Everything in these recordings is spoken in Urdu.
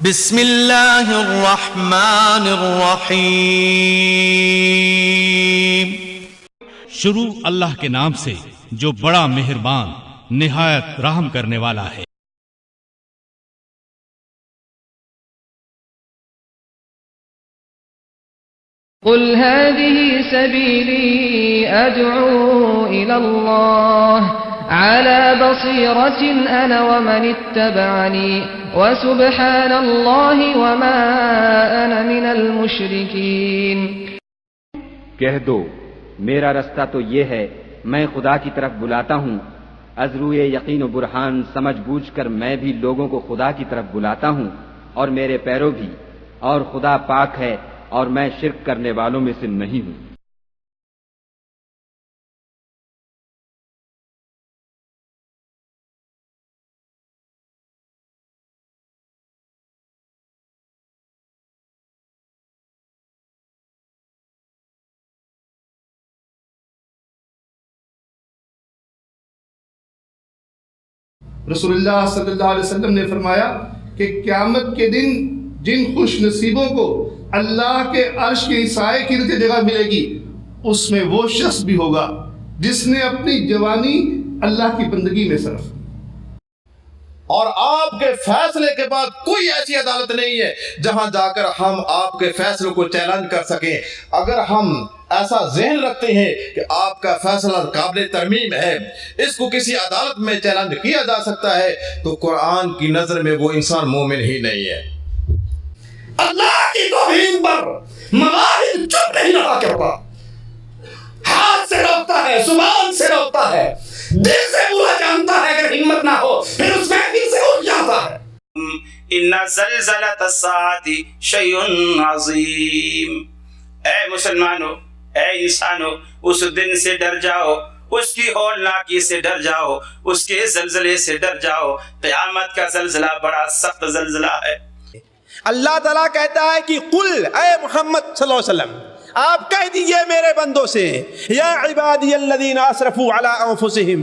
بسم اللہ الرحمن الرحیم۔ شروع اللہ کے نام سے جو بڑا مہربان نہایت رحم کرنے والا ہے۔ قل هذه سبيلي أدعو إلى الله على بصيرة أنا ومن اتبعني وسبحان الله وما أنا من المشركين۔ کہہ دو میرا رستہ تو یہ ہے، میں خدا کی طرف بلاتا ہوں، از روئے یقین و برہان سمجھ بوجھ کر میں بھی لوگوں کو خدا کی طرف بلاتا ہوں اور میرے پیرو بھی، اور خدا پاک ہے اور میں شرک کرنے والوں میں سے نہیں ہوں۔ رسول اللہ صلی اللہ علیہ وسلم نے فرمایا کہ قیامت کے دن جن خوش نصیبوں کو اللہ کے عرش کے سائے کی نیچے جگہ ملے گی، اس میں وہ شخص بھی ہوگا جس نے اپنی جوانی اللہ کی بندگی میں صرف۔ اور آپ کے فیصلے کے بعد کوئی ایسی عدالت نہیں ہے جہاں جا کر ہم آپ کے فیصلوں کو چیلنج کر سکیں۔ اگر ہم ایسا ذہن رکھتے ہیں کہ آپ کا فیصلہ قابل ترمیم ہے، اس کو کسی عدالت میں چیلنج کیا جا سکتا ہے، تو قرآن کی نظر میں وہ انسان مومن ہی نہیں ہے۔ اللہ کی توہین پر مواہد چپ نہیں رہا کرتا، ہاتھ سے روکتا ہے، زبان سے روکتا ہے، دل سے برا جانتا ہے، اگر ہمت نہ ہو پھر اس محفل سے اٹھ جاتا ہے۔ ان زلزلۃ الساعۃ شیء عظیم۔ اے مسلمانوں، اے انسانوں، اس دن سے ڈر جاؤ، اس کی ہولناکی سے ڈر جاؤ، اس کے زلزلے سے ڈر جاؤ۔ قیامت کا زلزلہ بڑا سخت زلزلہ ہے۔ اللہ تعالیٰ کہتا ہے کہ قل، اے محمد صلی اللہ علیہ وسلم، آپ کہہ دیجئے میرے بندوں سے، یا عبادی الذین اسرفوا علی انفسہم،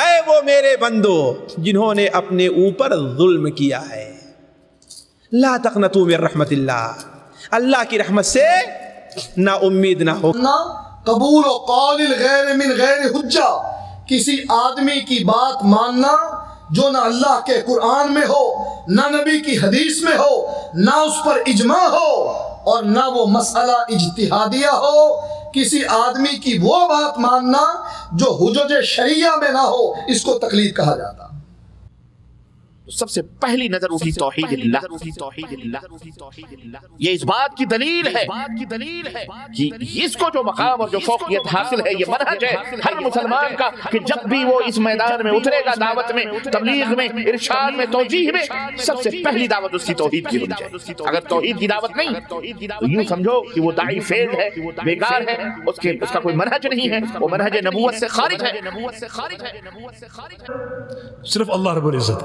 اے وہ میرے بندو جنہوں نے اپنے اوپر ظلم کیا ہے، لا تقنطوا من رحمت اللہ، اللہ کی رحمت سے نا امید نہ ہو۔ قبول و قول غیر من غیر حجہ، کسی آدمی کی بات ماننا جو نہ اللہ کے قرآن میں ہو، نہ نبی کی حدیث میں ہو، نہ اس پر اجماع ہو اور نہ وہ مسئلہ اجتہادیہ ہو، کسی آدمی کی وہ بات ماننا جو حجج شریعہ میں نہ ہو، اس کو تقلید کہا جاتا۔ سب سے پہلی نظر اٹھی توحید اللہ۔ یہ اس بات کی دلیل ہے کہ اس کو جو مقام اور جو فوقیت حاصل ہے، یہ منہج ہے ہر مسلمان کا کہ جب بھی وہ اس میدان میں اترے گا، دعوت میں، تبلیغ میں، ارشاد میں، توجیہ میں، سب سے پہلی دعوت اس کی توحید کی ہونی چاہیے۔ اگر توحید کی دعوت نہیں تو یوں سمجھو کہ وہ داعی فیل ہے، بیکار ہے، اس کا کوئی منہج نہیں ہے، وہ منہج نبوت سے خارج ہے۔ صرف اللہ رب العزت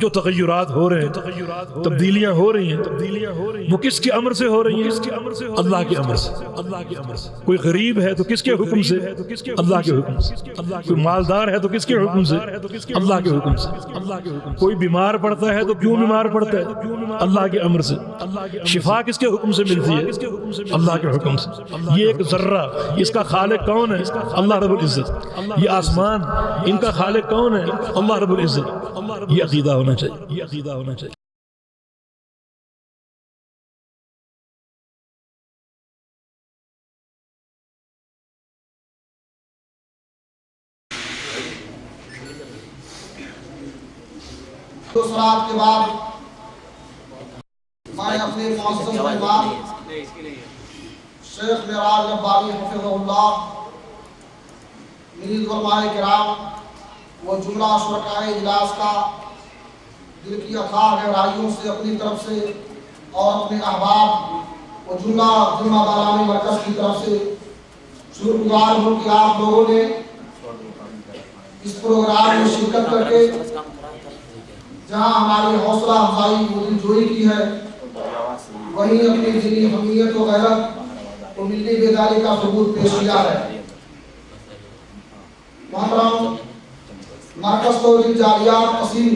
جو تغیرات ہو رہے ہیں، تبدیلیاں ہو رہی ہیں، وہ کس کے امر سے ہو رہی ہیں؟ اللہ کے امر سے۔ کوئی غریب ہے تو کس کے حکم سے؟ اللہ کے حکم سے۔ کوئی مالدار ہے تو کس کے حکم سے؟ اللہ کے حکم سے۔ کوئی بیمار پڑتا ہے تو کیوں بیمار پڑتا ہے؟ اللہ کے امر سے۔ شفا کس کے حکم سے ملتی ہے؟ اللہ کے حکم سے۔ یہ ایک ذرہ، اس کا خالق کون ہے؟ اللہ رب العزت۔ یہ آسمان، ان کا خالق کون ہے؟ اللہ رب العزت۔ یہ عقیدہ ہونا چاہیے، یہ عقیدہ ہونا چاہیے۔ صلاۃ کے بعد میں اپنے معزز امام شیخ معراج ربانی حفظہ اللہ، مرید علماء کرام و جملہ شرکائے اجلاس کا دل کی اتھاہ گہرائیوں سے اپنی طرف سے اور اپنے احباب و جملہ ذمہ دارانی مرکز کی طرف سے شکر گزار ہوں کہ آپ لوگوں نے اس پروگرام میں شرکت کر کے جہاں ہماری حوصلہ افزائی و دلجوئی کی ہے، وہیں اپنی ذہنی حمیت و غیرت و ملی بیداری کا ثبوت پیش کیا ہے۔ محترم مرکز توحید جاریات قصیم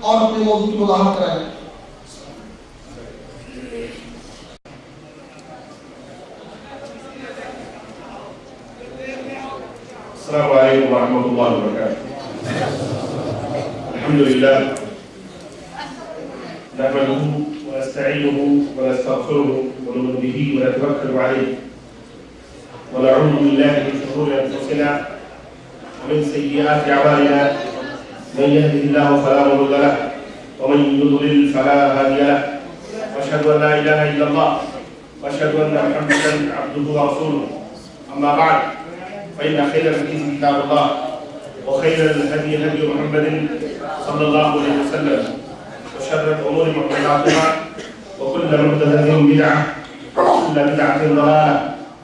اور اپنے موضوع کی وضاحت کریں. السلام علیکم ورحمۃ اللہ وبرکاتہ. الحمد للہ نحمده ونستعینه ونستغفره ونؤمن به ونتوکل علیہ ونعوذ باللہ من شرور انفسنا ومن سیئات اعمالنا من يهده الله فلا مضل له ومن يضلل فلا هادي له واشهد ان لا اله الا الله واشهد ان محمدا عبده ورسوله. اما بعد فإن خير الحديث كتاب الله وخير الهدي هدي محمد صلى الله عليه وسلم وشر الأمور محدثاتها وكل محدثة بدعة وكل بدعة ضلالة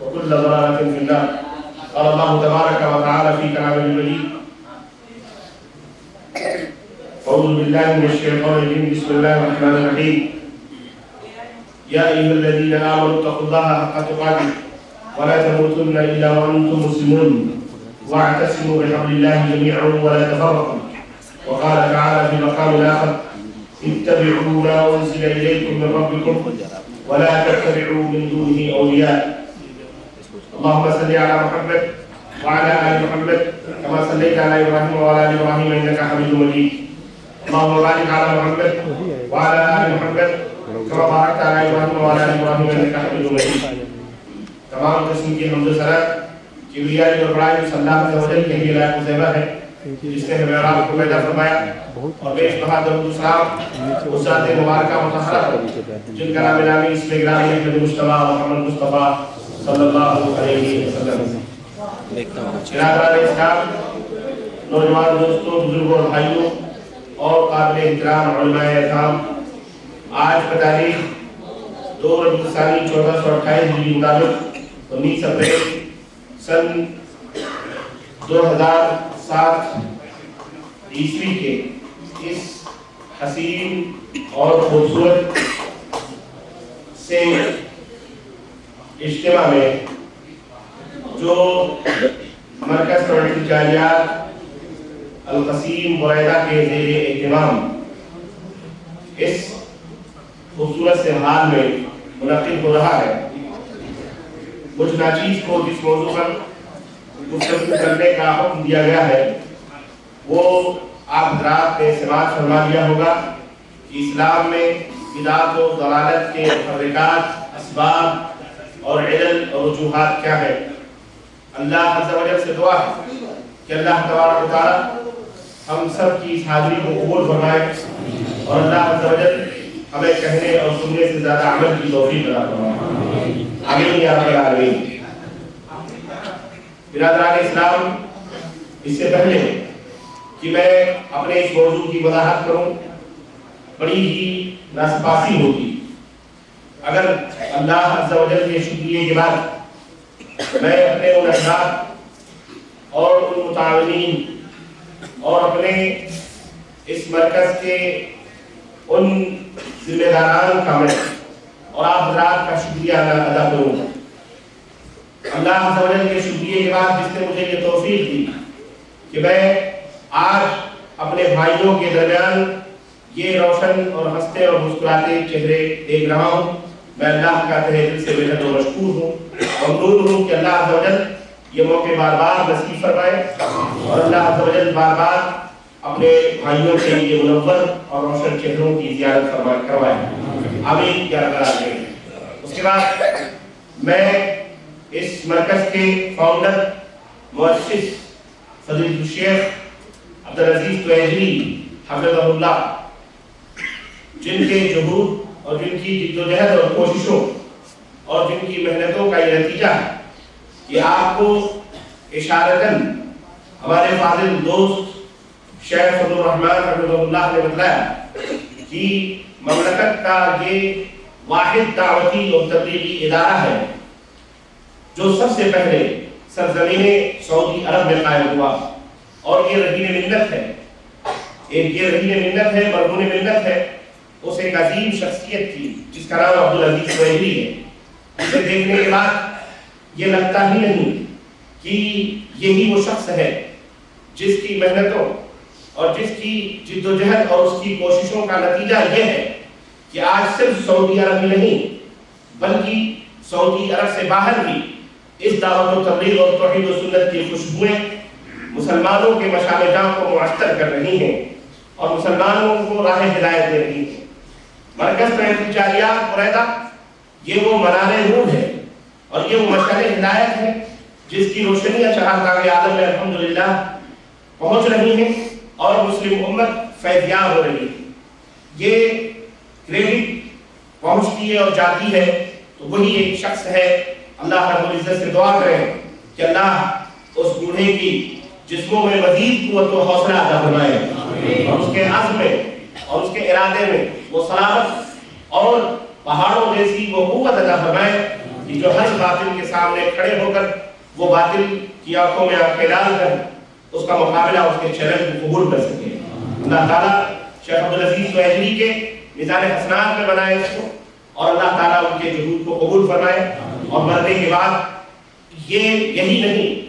وكل ضلالة في النار. قال الله تبارك وتعالى في كلامه المجيد أعوذ بالله من الشيطان الرجيم بسم الله الرحمن الرحيم يا أيها الذين آمنوا اتقوا الله حق تقاته ولا تموتن إلا وأنتم مسلمون واعتصموا بحبل الله جميعا ولا تفرقوا. وقال تعالى في مقام آخر اتبعوا ما أنزل إليكم من ربكم ولا تتبعوا من دونه أولياء. اللهم صل على محمد وعلى آل محمد كما صليت على إبراهيم وعلى آل إبراهيم إنك حميد مجيد. اللهم بارك على محمد وعلى آل محمد كما باركت على إبراهيم وعلى آل إبراهيم إنك حميد مجيد. تمام قسم کی حمد و ثنا کبریائی اور بڑائی اس اللہ عز و جل کے لیے لائق و زیبہ ہے جس نے ہمیں اور آپ کو پیدا فرمایا اور بیش بہا درود و سلام اس ذات مبارکہ مطہرہ جن کا نام نامی اس میں گرامی احمد مجتبیٰ محمد مصطفیٰ صلی اللہ علیہ وسلم. برادران اسلام، نوجوان دوستوں، بزرگوں اور بھائیوں اور قابل احترام علماء اعظام، آج کا تاریخ 2 ربیع الثانی 1428 ہجری مطابق 19 اپریل سن 2007 عیسوی کے اس حسین اور خوبصورت سے اجتماع میں جو مرکز توحید الجالیات القصیم بريدہ کے زیر اہتمام اس خوبصورت سے حال میں منعقد ہو رہا ہے، مجھ ناچیز کو جس موضوع پر گفتگو کرنے کا حکم دیا گیا ہے وہ آپ حضرات نے سماعت فرما لیا ہوگا کہ اسلام میں بدعت و ضلالت کے محرکات، اسباب اور علل اور وجوہات کیا ہے. اللہ عز و جل سے دعا ہے کہ اللہ تبارک و تعالی ہم سب کی اس حاضری کو قبول فرمائے اور اللہ عز و جل ہمیں کہنے اور سننے سے زیادہ عمل کی توفیق عطا فرمائے. آمین یا رب العالمین. برادران اسلام، اس سے پہلے کہ میں اپنے اس موضوع کی وضاحت کروں بڑی ہی ناسپاسی ہوگی اگر اللہ عز و جل کے شکریہ کے بعد میں اپنے ان افراد اور ان متعاونین اور اپنے اس مرکز کے ان ذمہ داران کا میں اور آپ حضرات کا شکریہ ادا کروں. اللہ عز و جل کے شکریہ کے بعد جس نے مجھے یہ توفیق دی کہ میں آج اپنے بھائیوں کے درمیان یہ روشن اور ہنستے اور مسکراتے چہرے دیکھ رہا ہوں، میں اللہ کا تہہ دل سے بے حد مشکور ہوں، ممنون ہوں کہ اللہ عز و جل یہ موقع بار بار نصیب فرمائے اور اللہ عز و جل بار بار اپنے بھائیوں کے لیے منور اور روشن چہروں کی زیارت کروائے. آمین یا رب العالمین. اس کے بعد میں اس مرکز کے فاؤنڈر مؤسس فضیلۃ الشیخ عبدالعزیز تویجری حفظہ اللہ، جن کے جہود اور جن کی جدوجہد اور کوششوں اور جن کی محنتوں کا یہ نتیجہ ہے کہ آپ کو اشارتاً ہمارے فاضل دوست شیخ فضل الرحمن حفظہ اللہ نے بتلایا کہ مملکت کا یہ واحد دعوتی اور تبلیغی ادارہ ہے جو سب سے پہلے سرزمین سعودی عرب میں قائم ہوا اور یہ رہین منت ہے، یہ رہین منت ہے، مرہون منت ہے اس ایک عظیم شخصیت کی جس کا نام عبدالعزیز تویجری ہے. اسے دیکھنے کے بعد یہ لگتا ہی نہیں کہ یہی وہ شخص ہے جس کی محنتوں اور جس کی جدوجہد اور اس کی کوششوں کا نتیجہ یہ ہے کہ آج صرف سعودی عرب ہی نہیں بلکہ سعودی عرب سے باہر بھی اس دعوت و تبلیغ اور توحید و سنت کی خوشبوئیں مسلمانوں کے مشام جاں کو معطر کر رہی ہیں اور مسلمانوں کو راہ ہدایت دے رہی ہیں۔ مرکز تحفظ جالیات بریدہ یہ وہ منار نور ہے اور یہ وہ مشعل ہدایت ہے جس کی روشنیاں چہارتاغ عالم میں الحمدللہ پہنچ رہی ہیں اور مسلم امت فیضیاب ہو رہی ہے۔ یہ کریڈٹ پہنچتی ہے اور جاتی ہے تو وہی ایک شخص ہے۔ اللہ رب العزت سے دعا کریں کہ اللہ اس بوڑھے کی جسموں میں مزید قوت و حوصلہ عطا فرمائے اور اس کے عزم میں اور اس کے ارادے میں وہ سلامت اور پہاڑوں جیسی وہ قوت عطا فرمائے کہ جو ہر باطل کے سامنے کھڑے ہو کر وہ باطل کی آنکھوں میں آنکھیں ڈال کر اس کا مقابلہ اس کے چیلنج کو قبول کر سکے۔ اللہ تعالیٰ شیخ عبدالعزیز سہیلی کے میزان حسنات میں بنائے اس کو اور اللہ تعالیٰ ان کے جہود کو قبول فرمائے اور مرنے کے بعد یہی نہیں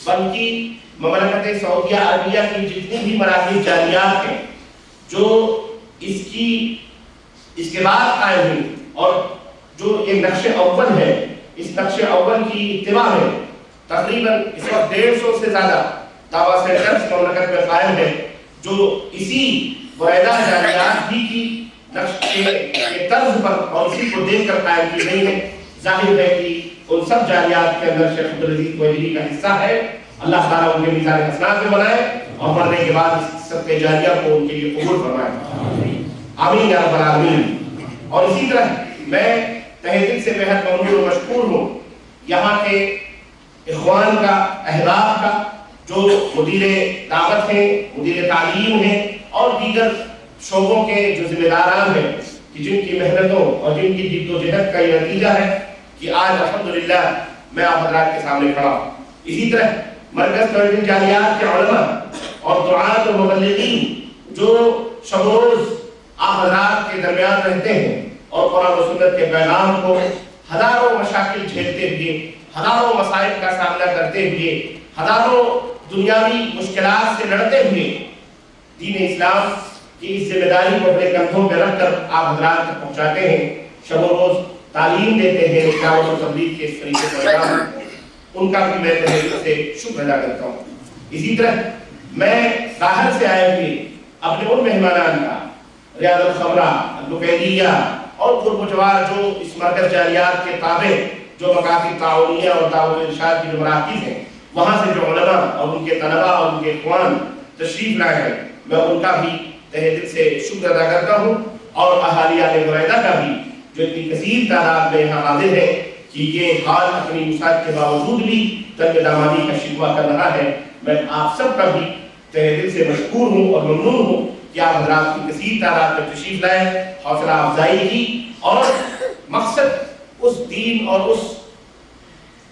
بلکہ مملکت سعودیہ عربیہ کی جتنی بھی مراکز جالیات ہیں جو اس کے بعد قائم ہوئی اور جو یہ نقش اول ہے اس نقش اول کی اتباع ہے تقریباً اس وقت 150 سے زیادہ دعویٰ سینٹرز مملکت میں قائم ہے جو اسی بریدہ جالیات ہی کی نقش کے طرز پر اور اسی کو دیکھ کر قائم کی گئی ہے۔ ظاہر ہے کہ ان سب جالیات کے اندر شیخ عبدالعزیز کوئیلی کا حصہ ہے۔ اللہ تعالیٰ ان کے میزان حسنات میں بنائے اور مرنے کے بعد اس سب کے جاریہ کو ان کے لیے قبول فرمائے۔ آمین یا رب العالمین۔ اور اسی طرح میں تہہ دل سے بہت ممنون و مشکور ہوں یہاں کے اخوان کا احباب کا جو مدیر دعوت ہیں مدیر تعلیم ہیں اور دیگر شعبوں کے جو ذمہ داران ہیں کہ جن کی محنتوں اور جن کی جد و جہد کا یہ نتیجہ ہے کہ آج الحمدللہ میں آپ حضرات کے سامنے کھڑا ہوں۔ اسی طرح مرکز تحفظ جالیات کے علماء اور دعات و مبلغین جو شب و روز آپ حضرات کے درمیان رہتے ہیں اور قرآن و سنت کے پیغام کو ہزاروں مشاکل جھیلتے ہوئے ہزاروں مسائل کا سامنا کرتے ہوئے ہزاروں دنیاوی مشکلات سے لڑتے ہوئے دین اسلام کی اس ذمہ داری کو اپنے کندھوں پہ رکھ کر آپ حضرات تک پہنچاتے ہیں، شب و روز تعلیم دیتے ہیں دعوت و تبلیغ کے اس طریقے پر ان کا بھی میں تہہ دل سے شکر ادا کرتا ہوں۔ اسی طرح میں باہر سے آئے ہوئے اپنے ان مہمانان کا ریاض الخمرہ البقیلیہ اور قرب و جوار جو اس مرکز جالیات کے تابع جو مکاتب تعاونیہ اور دعوت و ارشاد کی جو مراکز ہیں وہاں سے جو علماء اور ان کے طلباء اور ان کے اخوان تشریف لائے ہیں میں ان کا بھی تہہ دل سے شکر ادا کرتا ہوں اور اہالی آل بریدہ کا بھی جو اتنی کثیر تعداد میں یہاں حاضر ہے کہ یہ حال اپنی وسعت کے باوجود بھی تنگ دامانی کا شکوہ کر رہا ہے۔ میں آپ سب کا بھی تہہ دل سے مشکور ہوں اور ممنون ہوں کہ آپ حضرات کی کثیر تعداد میں تشریف لائے، حوصلہ افزائی کی اور مقصد اس دین اور اس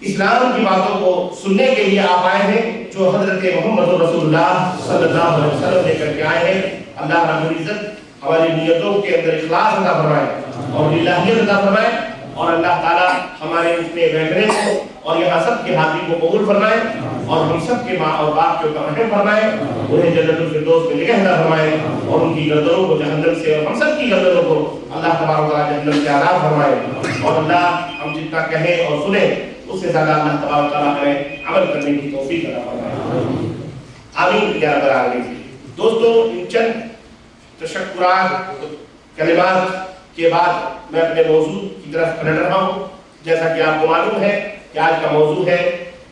اسلام کی باتوں کو سننے کے لیے آپ آئے ہیں جو حضرت محمد رسول اللہ صلی اللہ علیہ وسلم لے کر کے آئے ہیں۔ اللہ رب العزت ہماری نیتوں کے اندر اخلاص عطا فرمائے اور الہیت عطا فرمائے اور اللہ تعالیٰ ہمارے اتنے بیٹھنے کو اور یہاں سب کی حاضری کو قبول فرمائے اور ہم سب کے ماں اور باپ کے اوپر رحم فرمائے، انہیں جنت الفردوس میں نگہدار فرمائے اور ان کی گردنوں کو جہنم سے اور ہم سب کی گردنوں کو اللہ تبارک و تعالیٰ جہنم سے آزاد فرمائے اور اللہ ہم جتنا کہیں اور سنیں اس سے زیادہ اللہ تبارک و تعالیٰ ہمیں عمل کرنے کی توفیق عطا فرمائے۔ آمین یا رب العالمین۔ دوستو ان چند تشکرات کلمات کے بعد میں اپنے موضوع کی طرف پلٹ رہا ہوں۔ جیسا کہ آپ کو معلوم ہے کہ آج کا موضوع ہے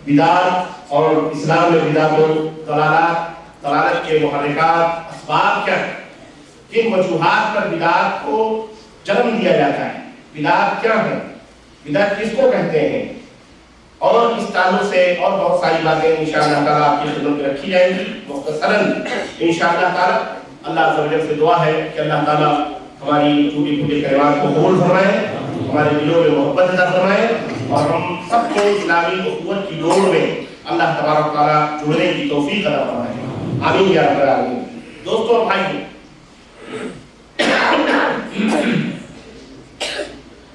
بدعات اور اسلام میں بدعت و ضلالت کے محرکات اسباب کیا ہیں، کن وجوہات پر بدعات کو جنم دیا جاتا ہے، بدعات کیا ہے، بدعت کس کو کہتے ہیں اور اس تعلق سے اور بہت ساری باتیں انشاءاللہ تعالیٰ آپ کی خدمت میں رکھی جائیں گی مختصراً انشاءاللہ تعالیٰ۔ اللہ عز و جل سے دعا ہے کہ اللہ تعالیٰ ہماری ٹوٹی پھوٹی کلمات کو قبول فرمائے، ہمارے دلوں میں محبت عطا فرمائے اور ہم سب کو اسلامی اخوت کی ڈور میں اللہ تبارک و تعالیٰ جڑنے کی توفیق عطا فرمائے۔ آمین یا رب العالمین۔ دوستو اور بھائیو،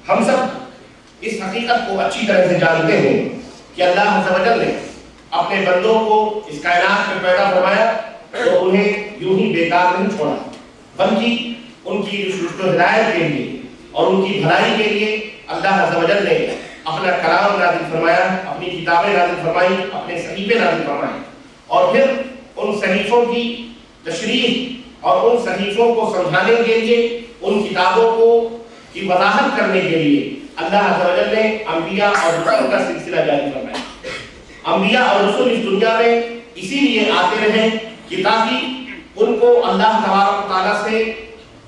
ہم سب اس حقیقت کو اچھی طرح سے جانتے ہیں کہ اللہ عز و جل نے اپنے بندوں کو اس کائنات میں پیدا فرمایا تو انہیں یوں ہی بیکار نہیں چھوڑا، بلکہ ان کی رشد و ہدایت کے لیے اور ان کی بھلائی کے لیے اللہ عز و جل نے اپنا کلام نازل فرمایا، اپنی کتابیں نازل فرمائی، اپنے صحیفے نازل فرمائے، اور پھر ان صحیفوں کی تشریح اور ان صحیفوں کو سمجھانے کے لیے، ان کتابوں کو کی وضاحت کرنے کے لیے اللہ عز و جل نے انبیاء اور رسول کا سلسلہ جاری فرمایا۔ انبیاء اور رسول اس دنیا میں اسی لیے آتے رہے کہ تاکہ ان کو اللہ تبارک و تعالیٰ سے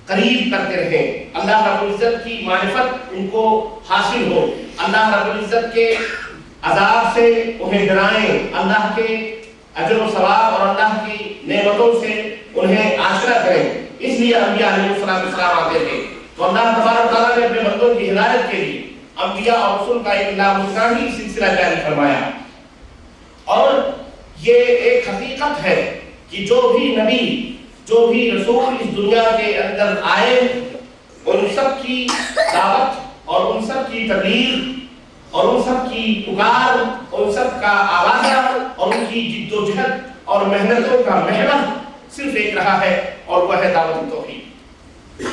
قریب کرتے رہیں، اللہ رب العزت کی معرفت ان کو حاصل ہو، اللہ رب العزت کے عذاب سے انہیں ڈرائیں، اللہ کے اجر و ثواب اور اللہ کی نعمتوں سے انہیں آشنا کریں۔ اس لیے انبیاء علیہ السلام آتے تھے۔ تو اللہ تبارک و تعالیٰ نے اپنے بندوں کی ہدایت کے لیے انبیاء اور رسول کا ایک لامحدود سلسلہ جاری فرمایا، اور یہ ایک حقیقت ہے کہ جو بھی نبی، جو بھی رسول اس دنیا کے اندر آئے، ان سب کی دعوت اور ان سب کی تبلیغ اور ان سب کی پکار، ان سب کا آوازہ اور ان کی جد و جہد اور محنتوں کا محور صرف ایک رہا ہے، اور وہ ہے دعوت توحید۔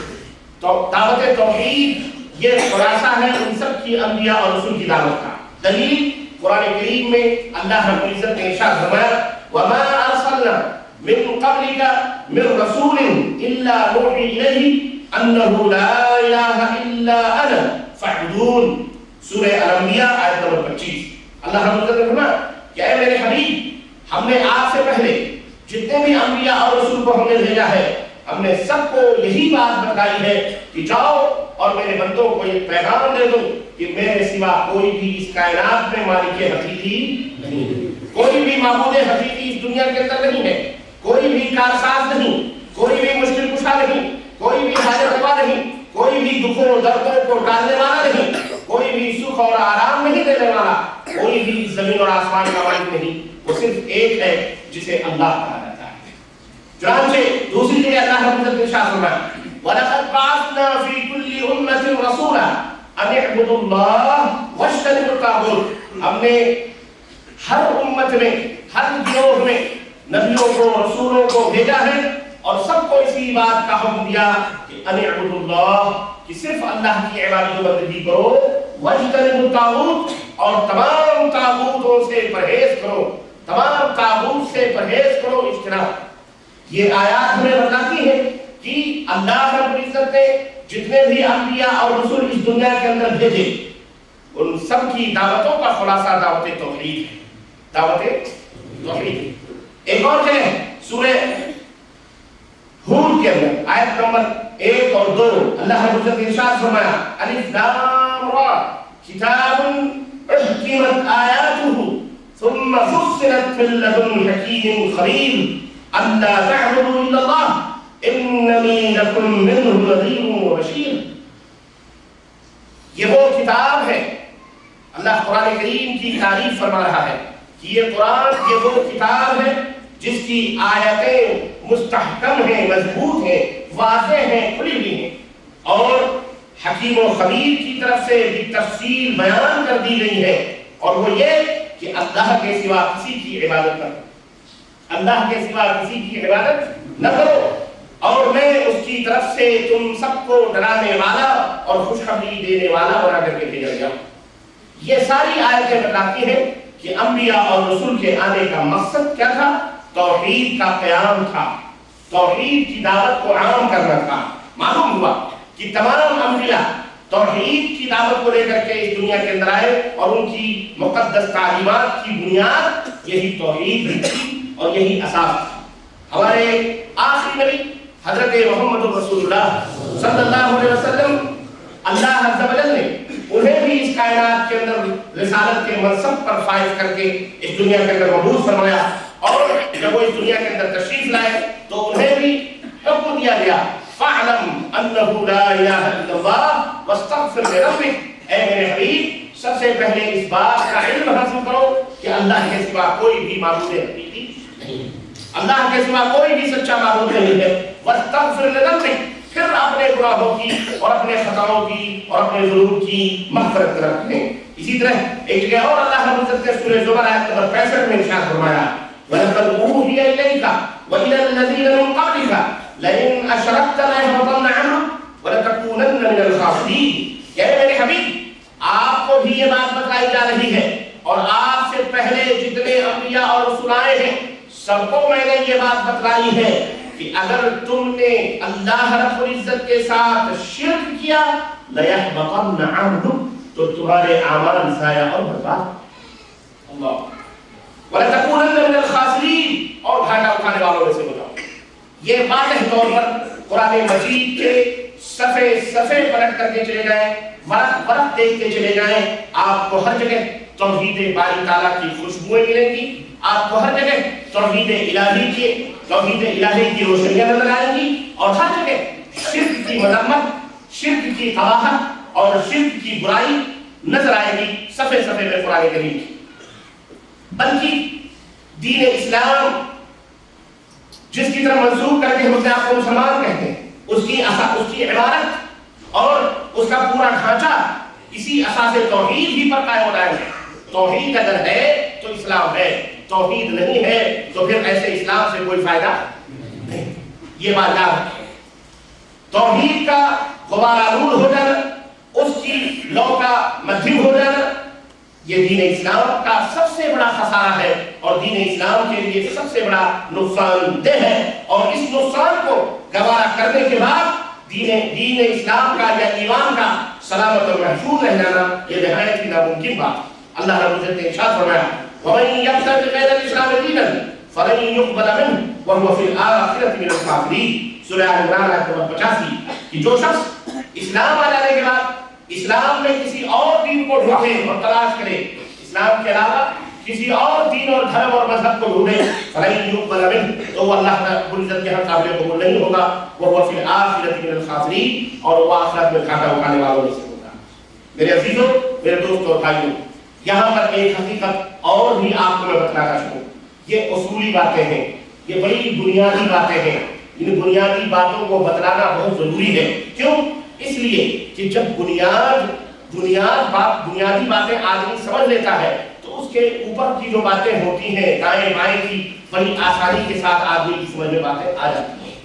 تو دعوت توحید یہ خلاصہ ہے ان سب کی انبیاء اور رسول کی دعوت کا۔ دلیل قرآن کریم میں اللہ رب العزت نے ارشاد فرمایا وَمَا أَرْسَلْنَا مِن قَبْلِكَ مِن رَسُولٍ إِلَّا نُوحِي إِلَيْهِ أَنَّهُ لَا إِلَٰهَ إِلَّا أَنَا فَاعْبُدُونِ۔ سورہ الانبیاء آیت نمبر 25۔ اللہ رب العزت نے فرمایا کہ اے میرے حبیب، ہم نے آپ سے پہلے جتنے بھی انبیاء اور رسول کو ہم نے بھیجا ہے، ہم نے سب کو یہی بات بتائی ہے کہ جاؤ اور میرے بندوں کو یہ پیغام دے دو کہ میرے سوا کوئی بھی اس کائنات میں مالک حقیقی نہیں، کوئی بھی معبود حقیقی اس دنیا کے اندر نہیں ہے، کوئی بھی کارساز نہیں، کوئی بھی مشکل کشا نہیں، کوئی بھی حاجت روا نہیں، کوئی بھی دکھوں دردوں کو ٹالنے والا نہیں، کوئی بھی سکھ اور آرام نہیں دینے والا، کوئی بھی زمین اور آسمان کا مالک نہیں، وہ صرف ایک ہے جسے اللہ کہا جاتا ہے۔ چنانچہ دوسری جگہ اللہ رب العزت نے ارشاد فرمایا وَلَقَدْ بَعَثْنَا فِي كُلِّ أُمَّةٍ رَسُولًا أَنِ اعْبُدُوا اللَّهَ وَاجْتَنِبُوا الطَّاغُوتَ۔ ہم نے ہر امت میں، ہر گروہ میں نبیوں کو، رسولوں کو بھیجا ہے اور سب کو اسی بات کا حکم دیا کہ أَنِ اعْبُدُوا اللَّهَ، کہ صرف اللہ کی عبادت و بندگی کرو، وَاجْتَنِبُوا الطَّاغُوتَ، اور تمام طاغوتوں سے پرہیز کرو، تمام طاغوت سے پرہیز کرو، اجتناب۔ یہ آیات ہمیں بتاتی ہے کہ اللہ رب العزت نے جتنے بھی انبیاء اور رسول اس دنیا کے اندر بھیجے، ان سب کی دعوتوں کا خلاصہ دعوت توحید ہے، دعوت توحید۔ ایک اور جگہ سورہ ہود کے اندر آیت نمبر 1 اور 2 اللہ رب العزت نے ارشاد فرمایا الف لام را کتاب احکمت آیاتہ ثم فصلت من لدن حکیم خبیر اللہ تعبدوا الا اللہ اننی لکم منہ نذیر وبشیر۔ یہ وہ کتاب ہے، اللہ قرآن کریم کی تعریف فرما رہا ہے کہ یہ قرآن، یہ وہ کتاب ہے جس کی آیتیں مستحکم ہیں، مضبوط ہیں، واضح ہیں، کھلی ہوئی ہیں، اور حکیم و خبیر کی طرف سے بھی تفصیل بیان کر دی گئی ہے، اور وہ یہ کہ اللہ کے سوا کسی کی عبادت نہ کرو، اللہ کے سوا کسی کی عبادت نہ کرو، اور میں اس کی طرف سے تم سب کو ڈرانے والا اور خوشخبری دینے والا بنا کر کے بھیجا گیا۔ یہ ساری آیتیں بتاتی ہیں کہ انبیاء اور رسول کے آنے کا مقصد کیا تھا؟ توحید کا قیام تھا، توحید کی دعوت کو عام کرنا تھا۔ معلوم ہوا کہ تمام انبیاء توحید کی دعوت کو لے کر کے اس دنیا کے اندر آئے، اور ان کی مقدس تعلیمات کی بنیاد یہی توحید تھی اور یہی اساس تھا۔ ہمارے آخری نبی حضرت محمد رسول اللہ صلی اللہ علیہ وسلم، اللہ عز و جل نے انہیں بھی اس کائنات کے اندر رسالت کے منصب پر فائز کر کے اس دنیا کے اندر مبعوث فرمایا، اور جب وہ اس دنیا کے اندر تشریف لائے تو انہیں بھی حکم دیا گیا فَاعْلَمْ أَنَّهُ لَا إِلَٰهَ إِلَّا اللَّهُ وَاسْتَغْفِرْ لِرَبِّكَ۔ اے میرے حبیب، سب سے پہلے اس بات کا علم حاصل کرو کہ اللہ کے سوا کوئی بھی معبود حقیقی نہیں، اللہ کے سوا کوئی بھی سچا معبود نہیں ہے۔ وَاسْتَغْفِرْ لِرَبِّكَ، پھر اپنے گناہوں کی اور اپنے خطاؤں کی اور اپنے ظلم کی مغفرت رکھیں۔ اسی طرح ایک جگہ اور اللہ رب العزت نے سورہ زمر آیت نمبر 65 میں ارشاد فرمایا وَلَقَدْ أُوحِيَ اوحی الیک والی الذین من قبلک لئن اشرکت ليحبطن عملک ولتکونن من الخاسرین. کہ میرے حبیب آپ کو بھی یہ بات بتائی جا رہی ہے اور آپ سے پہلے جتنے انبیاء اور رسول آئے ہیں سب کو میں نے یہ بات بتلائی ہے کہ اگر تم نے اللہ رب العزت کے ساتھ شرک کیا لَيَحْبَطَنَّ عَمْلُكَ تو تمہارے اعمال ضائع اور برباد. اللہ وَلَتَكُونَنَّ مِنَ الْخَاسِرِينَ اور گھاٹا اٹھانے والوں میں سے ہو جاؤ. یہ واضح طور پر قرآن مجید کے صفحے صفحے پلٹ کر کے چلے جائیں, ورق ورق دیکھتے چلے جائیں, آپ کو ہر جگہ توحید باری تعالیٰ کی خوشبوئیں ملیں گی, آپ کو ہر جگہ توحید الہی کی روشنیاں نظر آئیں گی, اور ہر جگہ شرک کی مذمت, شرک کی قباحت اور شرک کی برائی نظر آئے گی صفحے صفحے میں قرآن کریم کی. بلکہ دین اسلام جس کی طرف منسوخ کر کے ہم اپنے آپ کو مسلمان کہتے ہیں, اس کی عبارت اور اس کا پورا ڈھانچہ اسی اساس توحید ہی پر قائم ہوتا ہے. توحید اگر ہے تو اسلام ہے, توحید نہیں ہے تو پھر ایسے اسلام سے کوئی فائدہ نہیں. یہ بات یاد ہے. توحید کا غبار آلود ہو جانا, اس کی لو کا مدھم ہو جانا, یہ دین اسلام کا سب سے بڑا خسارہ ہے اور دین اسلام کے لیے سب سے بڑا نقصان دہ ہے. اور اس نقصان کو گوارا کرنے کے بعد دین اسلام کا یا ایمان کا سلامت اور محفوظ رہ جانا یہ نہایت ہی ناممکن بات. اللہ رب العزت نے ارشاد فرمایا وَمَن يَبْتَغِ غَيْرَ الْإِسْلَامِ دِينًا فَلَن يُقْبَلَ مِنْهُ وَهُوَ فِي الْآخِرَةِ مِنَ الْخَاسِرِينَ. سورہ آل عمران آیت نمبر 85 کہ جو شخص اسلام آ جانے کے بعد اسلام میں کسی اور دین کو ڈھونڈے اور تلاش کرے, اسلام کے علاوہ کسی اور دین اور دھرم اور مذہب کو ڈھونڈے, فَلَن يُقْبَلَ مِنْهُ تو وہ اللہ رب العزت کے ہاں قابل قبول نہیں ہوگا. وَهُوَ فِي الْآخِرَةِ مِنَ الْخَاسِرِينَ اور وہ آخرت میں گھاٹا اٹھانے والوں میں سے ہوگا. میرے عزیزوں, میرے دوستوں اور بھائیوں, یہاں پر ایک حقیقت اور بھی آپ کو میں بتلانا چاہوں. یہ اصولی باتیں ہیں, یہ بڑی بنیادی باتیں ہیں. ان بنیادی باتوں کو بتلانا بہت ضروری ہے. کیوں؟ اس لیے کہ جب بنیادی باتیں آدمی سمجھ لیتا ہے تو اس کے اوپر کی جو باتیں ہوتی ہیں دائیں بائیں کی بڑی آسانی کے ساتھ آدمی کی سمجھ میں باتیں آ جاتی ہیں.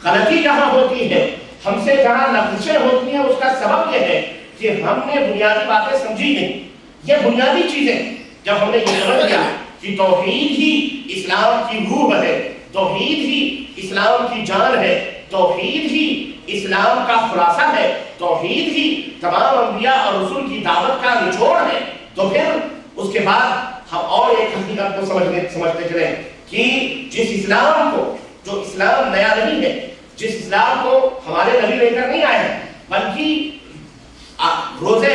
غلطی جہاں ہوتی ہے, ہم سے جہاں لفظیں ہوتی ہیں, اس کا سبب یہ ہے کہ ہم نے بنیادی باتیں سمجھی نہیں. یہ بنیادی چیزیں جب ہم نے یہ سمجھ لیا کہ توحید ہی اسلام کی روح ہے, توحید ہی اسلام کی جان ہے, توحید ہی اسلام کا خلاصہ ہے, توحید ہی تمام انبیاء اور رسول کی دعوت کا نچوڑ ہے, تو پھر اس کے بعد ہم اور ایک حقیقت کو سمجھتے چلیں کہ جس اسلام کو, جو اسلام نیا نہیں ہے, جس اسلام کو ہمارے نبی لے کر نہیں آئے ہیں, بلکہ روزے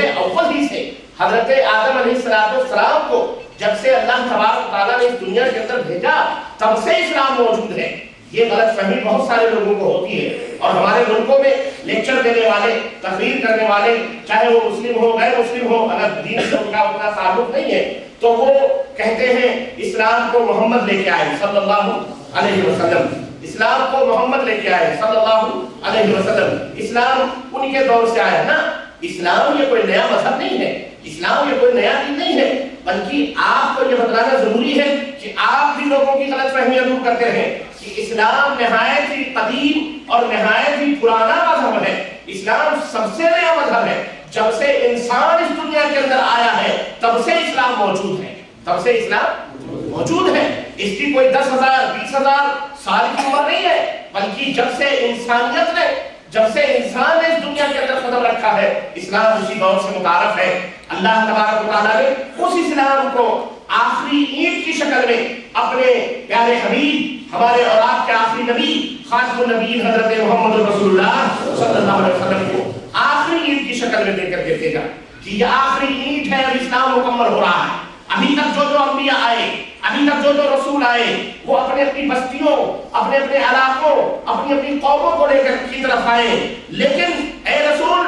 اول ہی سے حضرت آدم علیہ السلام کو جب سے اللہ تبارک و تعالیٰ نے اس دنیا کے اندر بھیجا تب سے اسلام موجود ہے. یہ غلط فہمی بہت سارے لوگوں کو ہوتی ہے, اور ہمارے ملکوں میں لیکچر دینے والے, تقریر کرنے والے, چاہے وہ مسلم ہو غیر مسلم ہو, اگر دین سے ان کا اتنا تعلق نہیں ہے تو وہ کہتے ہیں اسلام کو محمد لے کے آئے صلی اللہ علیہ وسلم, اسلام کو محمد لے کے آئے صلی اللہ علیہ وسلم, اسلام ان کے دور سے آیا. نا, اسلام یہ کوئی نیا مذہب نہیں ہے, اسلام یہ کوئی نیا دین نہیں ہے, بلکہ آپ کو یہ بتلانا ضروری ہے کہ آپ بھی لوگوں کی غلط فہمیاں دور کرتے رہیں کہ اسلام نہایت ہی قدیم اور نہایت ہی پرانا مذہب ہے. اسلام سب سے نیا مذہب ہے. جب سے انسان اس دنیا کے اندر آیا ہے تب سے اسلام موجود ہے, تب سے اسلام موجود ہے. اس کی کوئی 10,000 20,000 سال کی عمر نہیں ہے, بلکہ جب سے انسانیت نے, جب سے انسان نے اس دنیا کے اندر قدم رکھا ہے, اسلام اسی دور سے متعارف ہے. اللہ تبارک و تعالیٰ نے اس اسلام کو آخری اینٹ کی شکل میں اپنے پیارے حبیب, ہمارے اور آپ کے آخری نبی خاتم النبیین حضرت محمد رسول اللہ صلی اللہ علیہ وسلم کو آخری اینٹ کی شکل میں دے کر کے بھیجا کہ یہ آخری اینٹ ہے, اب اسلام مکمل ہو رہا ہے. ابھی تک جو انبیاء آئے, ابھی تک جو رسول آئے, وہ اپنے اپنی بستیوں, اپنے اپنے علاقوں, اپنی اپنی قوموں کو لے کر کی طرف آئے, لیکن اے رسول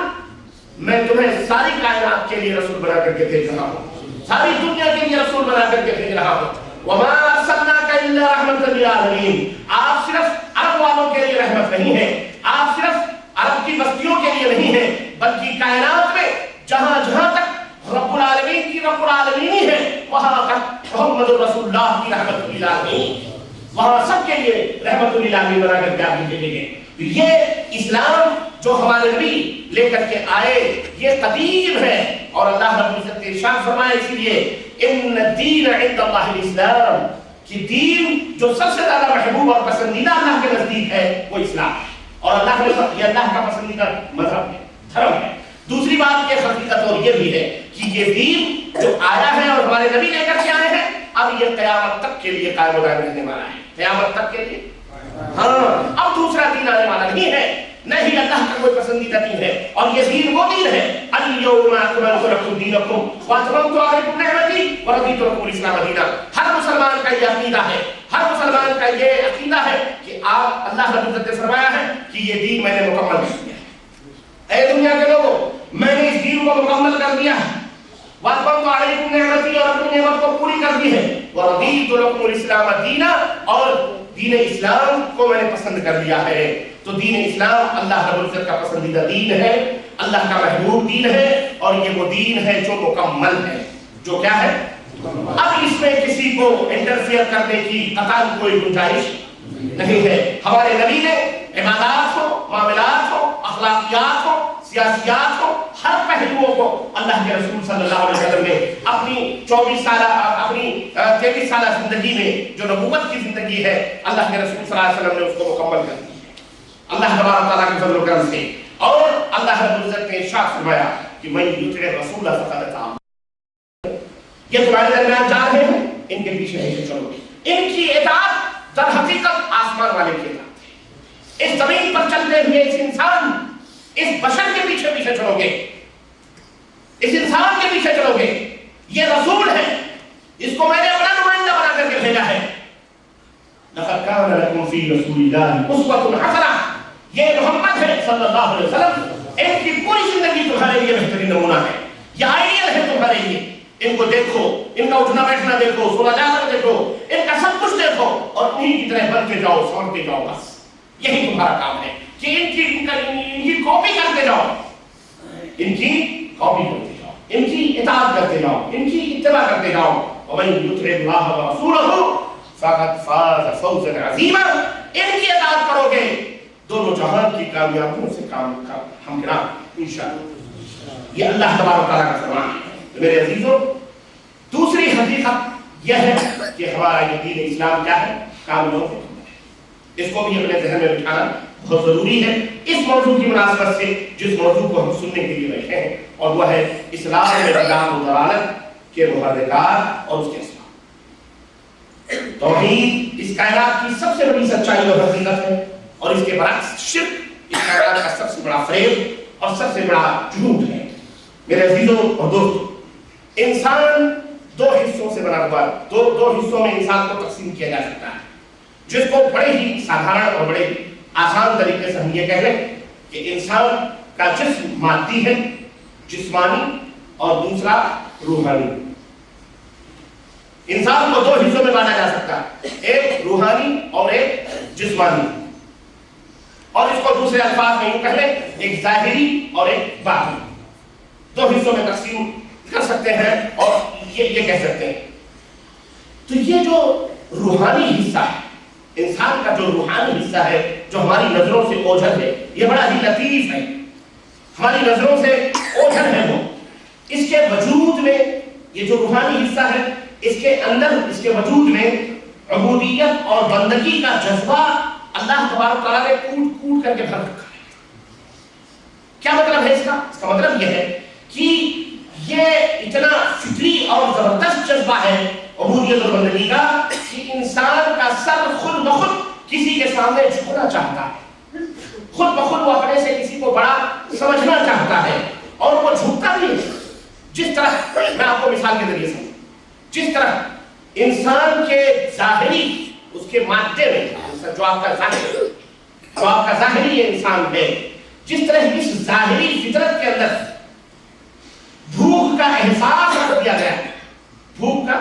میں تمہیں ساری کائنات کے لیے رسول بنا کر کے بھیج رہا ہوں, ساری دنیا کے لیے رسول بنا کر کے بھیج رہا ہوں. وما ارسلناک الا رحمۃ للعالمین, آپ صرف عرب والوں کے لیے رحمت نہیں ہے, آپ صرف عرب کی بستیوں کے لیے نہیں ہے, بلکہ کائنات میں جہاں جہاں تک رب العالمین کی رب العالمین ہے وہاں تک محمد رسول اللہ کی رحمت للعالمین. وہاں سب کے لیے رحمت للعالمین بنا کر کے آپ بھیجے گئے. یہ اسلام جو ہمارے نبی لے کر کے آئے یہ قدیم ہے اور اللہ رب العزت نے ارشاد فرمایا اسی لیے ان الدین عند اللہ الاسلام کہ دین جو سب سے زیادہ محبوب اور پسندیدہ اللہ کے نزدیک ہے وہ اسلام ہے اور اللہ کا پسندیدہ مذہب ہے دھرم ہے. دوسری بات یہ حقیقت اور یہ بھی ہے کہ یہ دین جو آیا ہے اور ہمارے نبی لے کر کے آئے ہیں اب یہ قیامت تک کے لیے قائم و دائم رہنے والا ہے. قیامت تک کے لیے ہاں اب دوسرا دین آنے والا نہیں ہے نہیں اللہ کا کوئی پسندیدہ دین ہے اور یہ دین وہ دین ہے الیوم اکملت لکم دینکم واتممت علیکم نعمتی ورضیت لکم الاسلام دینا. ہر مسلمان کا یہ عقیدہ ہے ہر مسلمان کا یہ عقیدہ ہے کہ آپ اللہ رب العزت نے فرمایا ہے کہ یہ دین میں نے مکمل کر دیا ہے. اے دنیا کے لوگوں میں نے اس دین کو مکمل کر دیا ہے واتممت علیکم نعمتی اور اپنی نعمت کو پوری کر دی ہے ورضیت لکم الاسلام دینا اور دین اسلام کو میں نے پسند کر لیا ہے. تو دین اسلام اللہ رب العزت کا پسندیدہ دین ہے اللہ کا محبوب دین ہے اور یہ وہ دین ہے جو مکمل ہے جو کیا ہے. اب اس میں کسی کو انٹرفیئر کرنے کی قطعاً کوئی گنجائش نہیں ہے. ہمارے نبی نے عبادات ہو معاملات ہو اخلاقیات ہو سیاسیات ہو ہر پہلوؤں کو اللہ کے رسول صلی اللہ علیہ وسلم نے اپنی 24 سالہ اپنی 23 سالہ زندگی میں جو نبوت کی زندگی ہے اللہ کے رسول صلی اللہ علیہ وسلم نے اس کو مکمل کر دی ہے اللہ تبارک تعالیٰ کے فضل و کرم سے. اور اللہ رب العزت نے ارشاد فرمایا کہ من یطع الرسول فقد اطاع. یہ تمہارے درمیان جا رہے ہیں ان کے پیچھے نہیں چلو گے. ان کی اطاعت در حقیقت آسمان والے کی اطاعت ہے. اس زمین پر چلتے ہوئے اس انسان اس بشر کے پیچھے پیچھے چلو گے اس انسان کے پیچھے چلو گے. یہ رسول ہے اس کو میں نے اپنا نمائندہ بنا کر کے بھیجا ہے. لقد كان لكم في رسول الله اسوة حسنة. یہ محمد ہے صلی اللہ علیہ وسلم ان کی پوری زندگی تمہارے لیے بہترین نمونہ ہے یہ آئیڈیل ہے تمہارے لیے. ان کو دیکھو ان کا اٹھنا بیٹھنا دیکھو سونا جانا دیکھو ان کا سب کچھ دیکھو اور انہی کی طرح بنتے جاؤ سمجھتے جاؤ. بس یہی تمہارا کام ہے کہ ان کی کاپی کرتے جاؤ ان کی کاپی کرتے جاؤ ان کی اطاعت کرتے جاؤ ان کی اتباع کرتے جاؤ. ومن يطع الله ورسوله فقد فاز فوزا عظیما. ان کی اطاعت کرو گے دونوں جہان کی کامیابیوں سے کام ہمکنار انشاءاللہ. یہ اللہ تبارک تعالیٰ کا فرمان ہے. میرے عزیزوں دوسری حقیقت یہ ہے کہ ہمارا یہ دین اسلام کیا ہے کاملوں سے ہے. اس کو بھی اپنے ذہن میں بٹھانا بہت ضروری ہے اس موضوع کی مناسبت سے جس موضوع کو ہم سننے کے لیے بیٹھے ہیں اور وہ ہے اسلام میں بدعت و ضلالت کے محرکات اور اس کے اسباب. توحید اس کائنات کی سب سے بڑی سچائی اور حقیقت ہے اور اس کے برعکس شرک اس کائنات کا سب سے بڑا فریب اور سب سے بڑا جھوٹ ہے. میرے عزیزوں اور دوستوں انسان دو حصوں سے بنا ہوا دو حصوں میں انسان کو تقسیم کیا جا سکتا ہے جس کو بڑے ہی سادھارن اور بڑے آسان طریقے سے ہم یہ کہہ لیں کہ انسان کا جسم مادی ہے جسمانی اور دوسرا روحانی. انسان کو دو حصوں میں بانٹا جا سکتا ہے ایک روحانی اور ایک جسمانی اور اس کو دوسرے الفاظ میں یوں کہہ لیں ایک ظاہری اور ایک باطنی. دو حصوں میں تقسیم کر سکتے ہیں اور یہ کہہ سکتے ہیں. تو یہ جو روحانی حصہ ہے انسان کا جو روحانی حصہ ہے جو ہماری نظروں سے اوجھل ہے یہ بڑا ہی لطیف ہے ہماری نظروں سے اوجھل ہے وہ. اس کے وجود میں یہ جو روحانی حصہ ہے اس کے اندر اس کے وجود میں عبودیت اور بندگی کا جذبہ اللہ تبارک تعالیٰ نے کوٹ کوٹ کر کے بھر رکھا ہے. کیا مطلب ہے اس کا مطلب یہ ہے کہ یہ اتنا فطری اور زبردست جذبہ ہے عبودیت اور بندگی کا کہ انسان کا سر خود بخود کسی کے سامنے جھکنا چاہتا ہے. خود بخود وہ اپنے سے کسی کو بڑا سمجھنا چاہتا ہے اور وہ جھکتا بھی ہے. جس طرح میں آپ کو مثال کے ذریعے سمجھوں جس طرح انسان کے ظاہری اس کے مادے میں جو آپ کا ظاہری انسان ہے جس طرح اس ظاہری فطرت کے اندر بھوک کا احساس رکھ دیا گیا ہے بھوک کا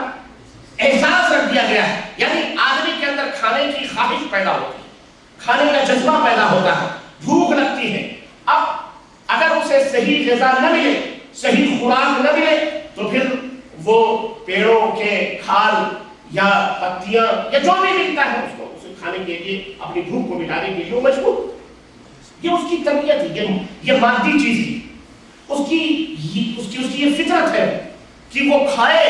احساس رکھ دیا گیا ہے یعنی آدمی کے اندر کھانے کی خواہش پیدا ہوتی ہے کھانے کا جذبہ پیدا ہوتا ہے بھوک لگتی ہے. اب اگر اسے صحیح غذا نہ ملے صحیح خوراک نہ ملے تو پھر وہ پیڑوں کے کھال یا پتیاں یا جو بھی ملتا ہے اس کو اسے کھانے کے لیے اپنی بھوک کو مٹانے کے لیے مجبور. یہ اس کی طبیعت ہے, یہ مادی چیز ہے, اس کی یہ فطرت ہے کہ وہ کھائے,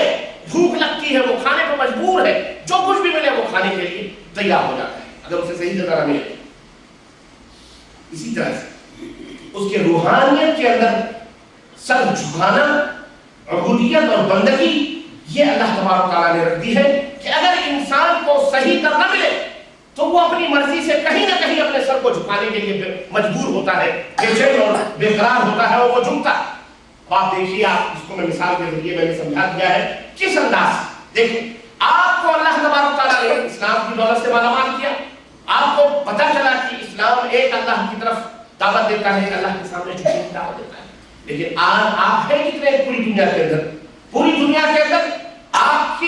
بھوک لگتی ہے وہ کھانے کو مجبور ہے, جو کچھ بھی ملے وہ کھانے کے لیے تیار ہو جاتا ہے اگر اسے صحیح جگہ نہ ملے. اسی طرح سے اس کے روحانیت کے اندر سر جھکانا, عبودیت اور بندگی, یہ اللہ تبارک و تعالیٰ نے رکھ دی ہے کہ اگر انسان کو صحیح تر نہ ملے تو وہ اپنی مرضی سے کہیں نہ کہیں اپنے سر کو جھکانے کے لیے مجبور ہوتا ہے, بے چین اور بے قرار ہوتا ہے اور وہ جھکتا ہے. آپ دیکھیے, آپ اس کو میں مثال کے ذریعے میں نے سمجھا دیا ہے کس انداز. دیکھیں, آپ کو اللہ تبارک و تعالیٰ نے اسلام کی دولت سے مالامال کیا, آپ کو پتہ چلا کہ اسلام ایک اللہ کی طرف دعوت دیتا ہے, اللہ کے سامنے جھکنے کی دعوت دیتا ہے. لیکن آج آپ ہیں کتنے پوری دنیا کے اندر, پوری دنیا کے اندر آپ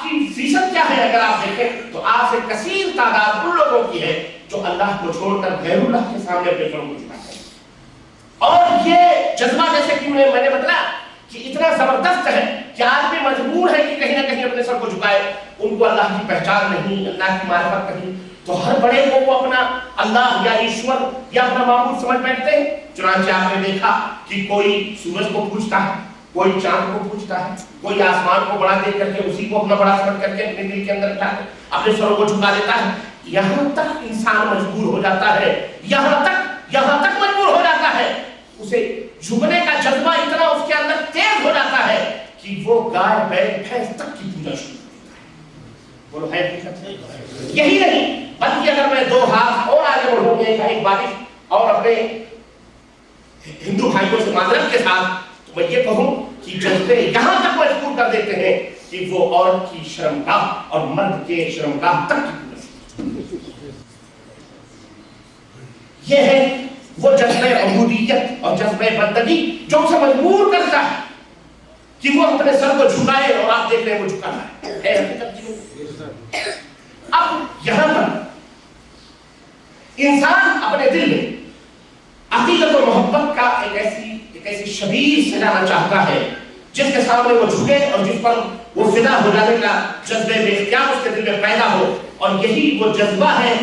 کی فیصد کیا ہے اگر آپ دیکھیں تو آپ سے کثیر تعداد ان لوگوں کی ہے جو اللہ کو چھوڑ کر غیر اللہ کے سامنے اپنے سر کو جھکاتے ہیں. اور یہ جذبہ جیسے کہ میں نے بتایا کہ اتنا زبردست ہے کہ آدمی مجبور ہے کہ کہیں نہ کہیں اپنے سر کو جھکائے. ان کو اللہ کی پہچان نہیں, اللہ کی معرفت نہیں, تو ہر بڑے کو وہ اپنا اللہ یا ایشور یا اپنا معبود سمجھ بیٹھتے ہیں. چنانچہ آپ نے دیکھا کہ کوئی سورج کو پوجتا ہے, کوئی چاند کو پوجتا ہے, کوئی آسمان کو بڑا دیکھ کر کے اسی کو اپنا بڑا سمجھ کر کے اپنے دل کے اندر اٹھا کر اپنے سروں کو جھکا دیتا ہے. یہاں تک انسان مجبور ہو جاتا ہے, یہاں تک مجبور ہو جاتا ہے, اسے جھکنے کا جذبہ اتنا اس کے اندر تیز ہو جاتا ہے کہ وہ گائے بیل بھینس تک کی پوجا شروع کر دیتا ہے. بولو ہے حقیقت. یہی نہیں بلکہ اگر میں دو ہاتھ اور آگے بڑھوں گے ایک بارش اور اپنے ہندو بھائیوں سے معذرت کے ساتھ تو میں یہ کہوں کہ جذبے یہاں تک مجبور کر دیتے ہیں کہ وہ عورت کی شرمگاہ اور مرد کے شرمگاہ تک کی پوجا. یہ ہے وہ جذبہ عبودیت اور جذبہ بندگی جو اسے مجبور کرتا ہے کہ وہ اپنے سر کو جھکائے, اور آپ دیکھ رہے ہیں وہ جھکا رہا ہے. اب یہاں پر انسان اپنے دل میں عقیدت و محبت کا ایک ایسی شبیر سجانا چاہتا ہے جس کے سامنے وہ جھکے اور جس پر وہ فدا ہو جانے کا جذبہ بے اختیار اس کے دل میں پیدا ہو. اور یہی وہ جذبہ ہے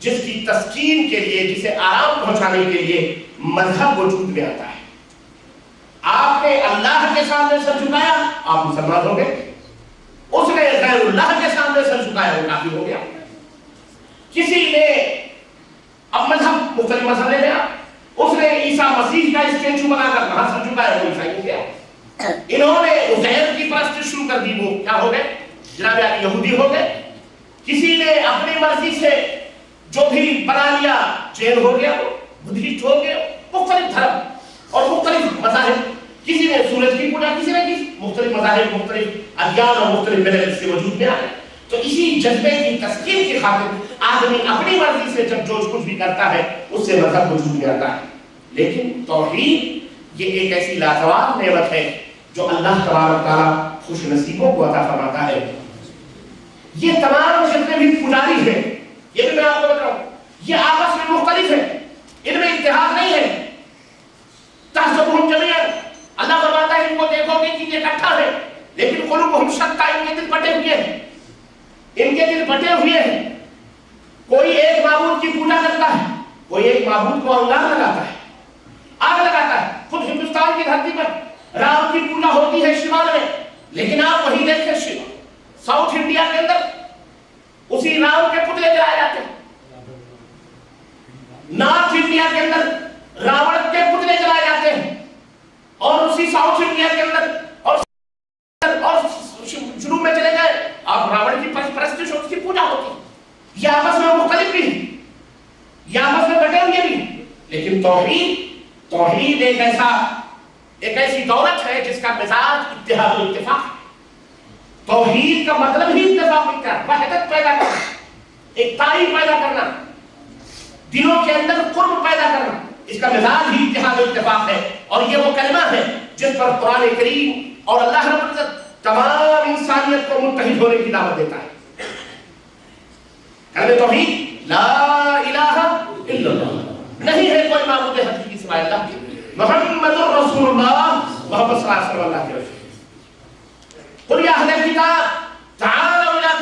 جس کی تسکین کے لیے, جسے آرام پہنچانے کے لیے مذہب وجود میں آتا ہے. آپ نے اللہ کے سامنے سر جھکایا, آپ مسلمان ہو گئے. اس نے غیر اللہ کے سامنے سر جھکایا, وہ کافر ہو گیا. کسی نے اب مذہب مختلف مذہب لے لیا, اس نے عیسیٰ مسیح کا اسٹیچو بنا کر وہاں سر جھکایا, وہ عیسائی ہو گیا. انہوں نے عزیر کی پرست شروع کر دی, وہ کیا ہو گئے جناب یہودی ہو گئے. کسی نے اپنی مرضی سے جو بھی بنا لیا, جین ہو گیا, بدھسٹ ہو گیا, مختلف دھرم اور مختلف مذاہب. کسی نے سورج کی پوجا, کسی نے مختلف مذاہب, مختلف ادیان اور مختلف ملل سے وجود میں آئے. تو اسی جذبے کی تسکین کی خاطر آدمی اپنی مرضی سے جب جو کچھ بھی کرتا ہے اس سے مذہب وجود میں آتا ہے. لیکن توحید یہ ایک ایسی لاجواب نعمت ہے جو اللہ تبارک تعالیٰ خوش نصیبوں کو عطا فرماتا ہے. یہ تمام جتنے بھی پجاری ہیں, یہ بھی میں آپ کو بتا رہا ہوں, یہ آپس میں مختلف ہیں, ان میں اتحاد نہیں ہے. تحسبهم جميعا, اللہ فرماتا ہے ان کو دیکھو گے کہ یہ اکٹھا ہے, لیکن قلوبهم شتى, ان کے دل بٹے ہوئے ہیں, ان کے دل بٹے ہوئے ہیں. کوئی ایک معبود کی پوجا کرتا ہے, کوئی ایک معبود کو انگار لگاتا ہے, آگ لگاتا ہے. خود ہندوستان کی دھرتی پر رام کی پوجا ہوتی ہے شمال میں, لیکن آپ وہی دیکھیں ساؤتھ انڈیا کے اندر اسی رام کے پتلے جلائے جاتے ہیں. نارتھ انڈیا کے اندر راوڑ کے پتلے جلائے جاتے ہیں, اور اسی ساؤتھ انڈیا کے اندر اور جنوب میں چلے گئے آپ راوڑ کی پرستش اور اس کی پوجا ہوتی. یہ آپس میں مختلف بھی ہیں, یہ آپس میں بٹے ہوئے بھی ہیں. لیکن توحید ایک ایسی دولت ہے جس کا مزاج اتحاد و اتفاق. توحید کا مطلب ہی اتفاق اتحاد, وحدت پیدا کرنا, ایکتائی پیدا کرنا, دلوں کے اندر قرب پیدا کرنا. اس کا مزاج ہی اتحاد و اتفاق ہے. اور یہ وہ کلمہ ہے جس پر قرآن کریم اور اللہ رب العزت تمام انسانیت کو متحد ہونے کی دعوت دیتا ہے. کلمہ توحید, لا الہ الا اللہ, نہیں ہے کوئی معبود حقیقی سوائے اللہ کے, محمد رسول اللہ, محمد صلی اللہ علیہ وسلم اللہ کے رسول. قل یا اہل الکتاب تعالوا الى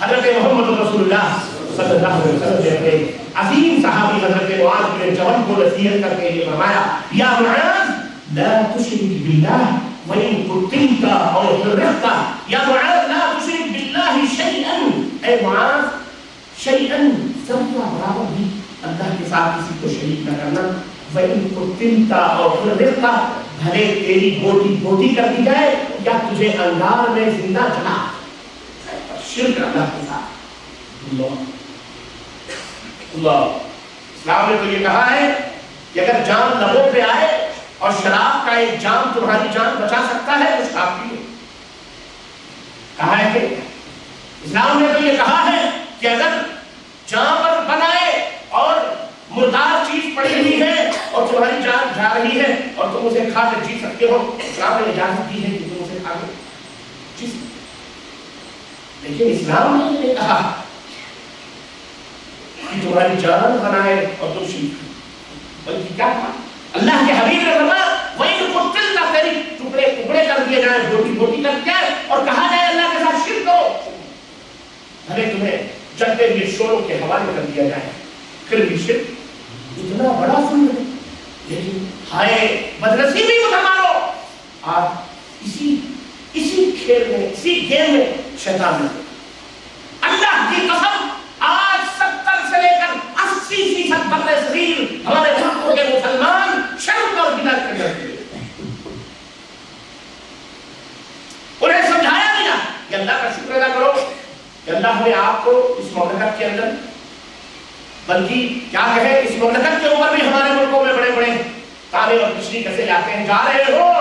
حضرت محمد رسول اللہ صلی اللہ علیہ وسلم نے اپنے عظیم صحابی حضرت معاذ بن جبل کو نصیحت کرتے ہوئے فرمایا یا معاذ لا تشرک باللہ وإن قتلت أو حرقت یا معاذ لا تشرک باللہ شیئا، اے معاذ شیئا ذرہ برابر بھی اللہ کے ساتھ کسی کو شریک نہ کرنا، وَإِن قُتِلْتَ أَوْ حُرِّقْتَ بھلے تیری بوٹی بوٹی کر دی جائے یا تجھے انگار میں زندہ جلا، شرک اللہ کے ساتھ۔ اللہ اسلام نے تو یہ کہا ہے کہ اگر جان لبوں پہ آئے اور شراب کا ایک جام تمہاری جان بچا سکتا ہے تو شراب پیو۔ کہا ہے کہ اسلام نے تو یہ کہا ہے کہ اگر جان پر بنائے اور مردار چیز پڑی ہوئی ہے اور تمہاری جان جا رہی ہے اور تم اسے کھا کر جی سکتے ہو، اسلام نے اجازت دی ہے کہ تم اسے کھا کر جی سکتے ہو۔ لیکن اسلام نے یہ کہا کہ تمہاری جان بنائے اور تم شریک ہو، بلکہ کیا کہا اللہ کے حبیب نے فرمایا وَإِن قُتِلْتَ تیری ٹکڑے ٹکڑے کر دیے جائیں، بوٹی بوٹی کر دیا اور کہا جائے اللہ کے ساتھ شرک کرو، بھلے تمہیں جلتے ہوئے شوروں کے حوالے کر دیا جائے، پھر بھی شرک اتنا بڑا ظلم ہے۔ لیکن ہائے بدنصیبی مسلمانوں، آج اسی کھیل میں اسی گیم میں شیطان نے اللہ کی قسم آج 70 سے لے کر 80% بر صغیر ہمارے ملکوں کے مسلمان شرک اور بدعت کرنے لگے، انہیں سمجھایا گیا کہ اللہ کا شکر ادا کرو کہ اللہ نے آپ کو اس مملکت کے اندر، بلکہ کیا کہے اس مملکت کے اوپر بھی ہمارے ملکوں میں بڑے بڑے تالے اور کشتی کسے جاتے ہیں، جا رہے ہو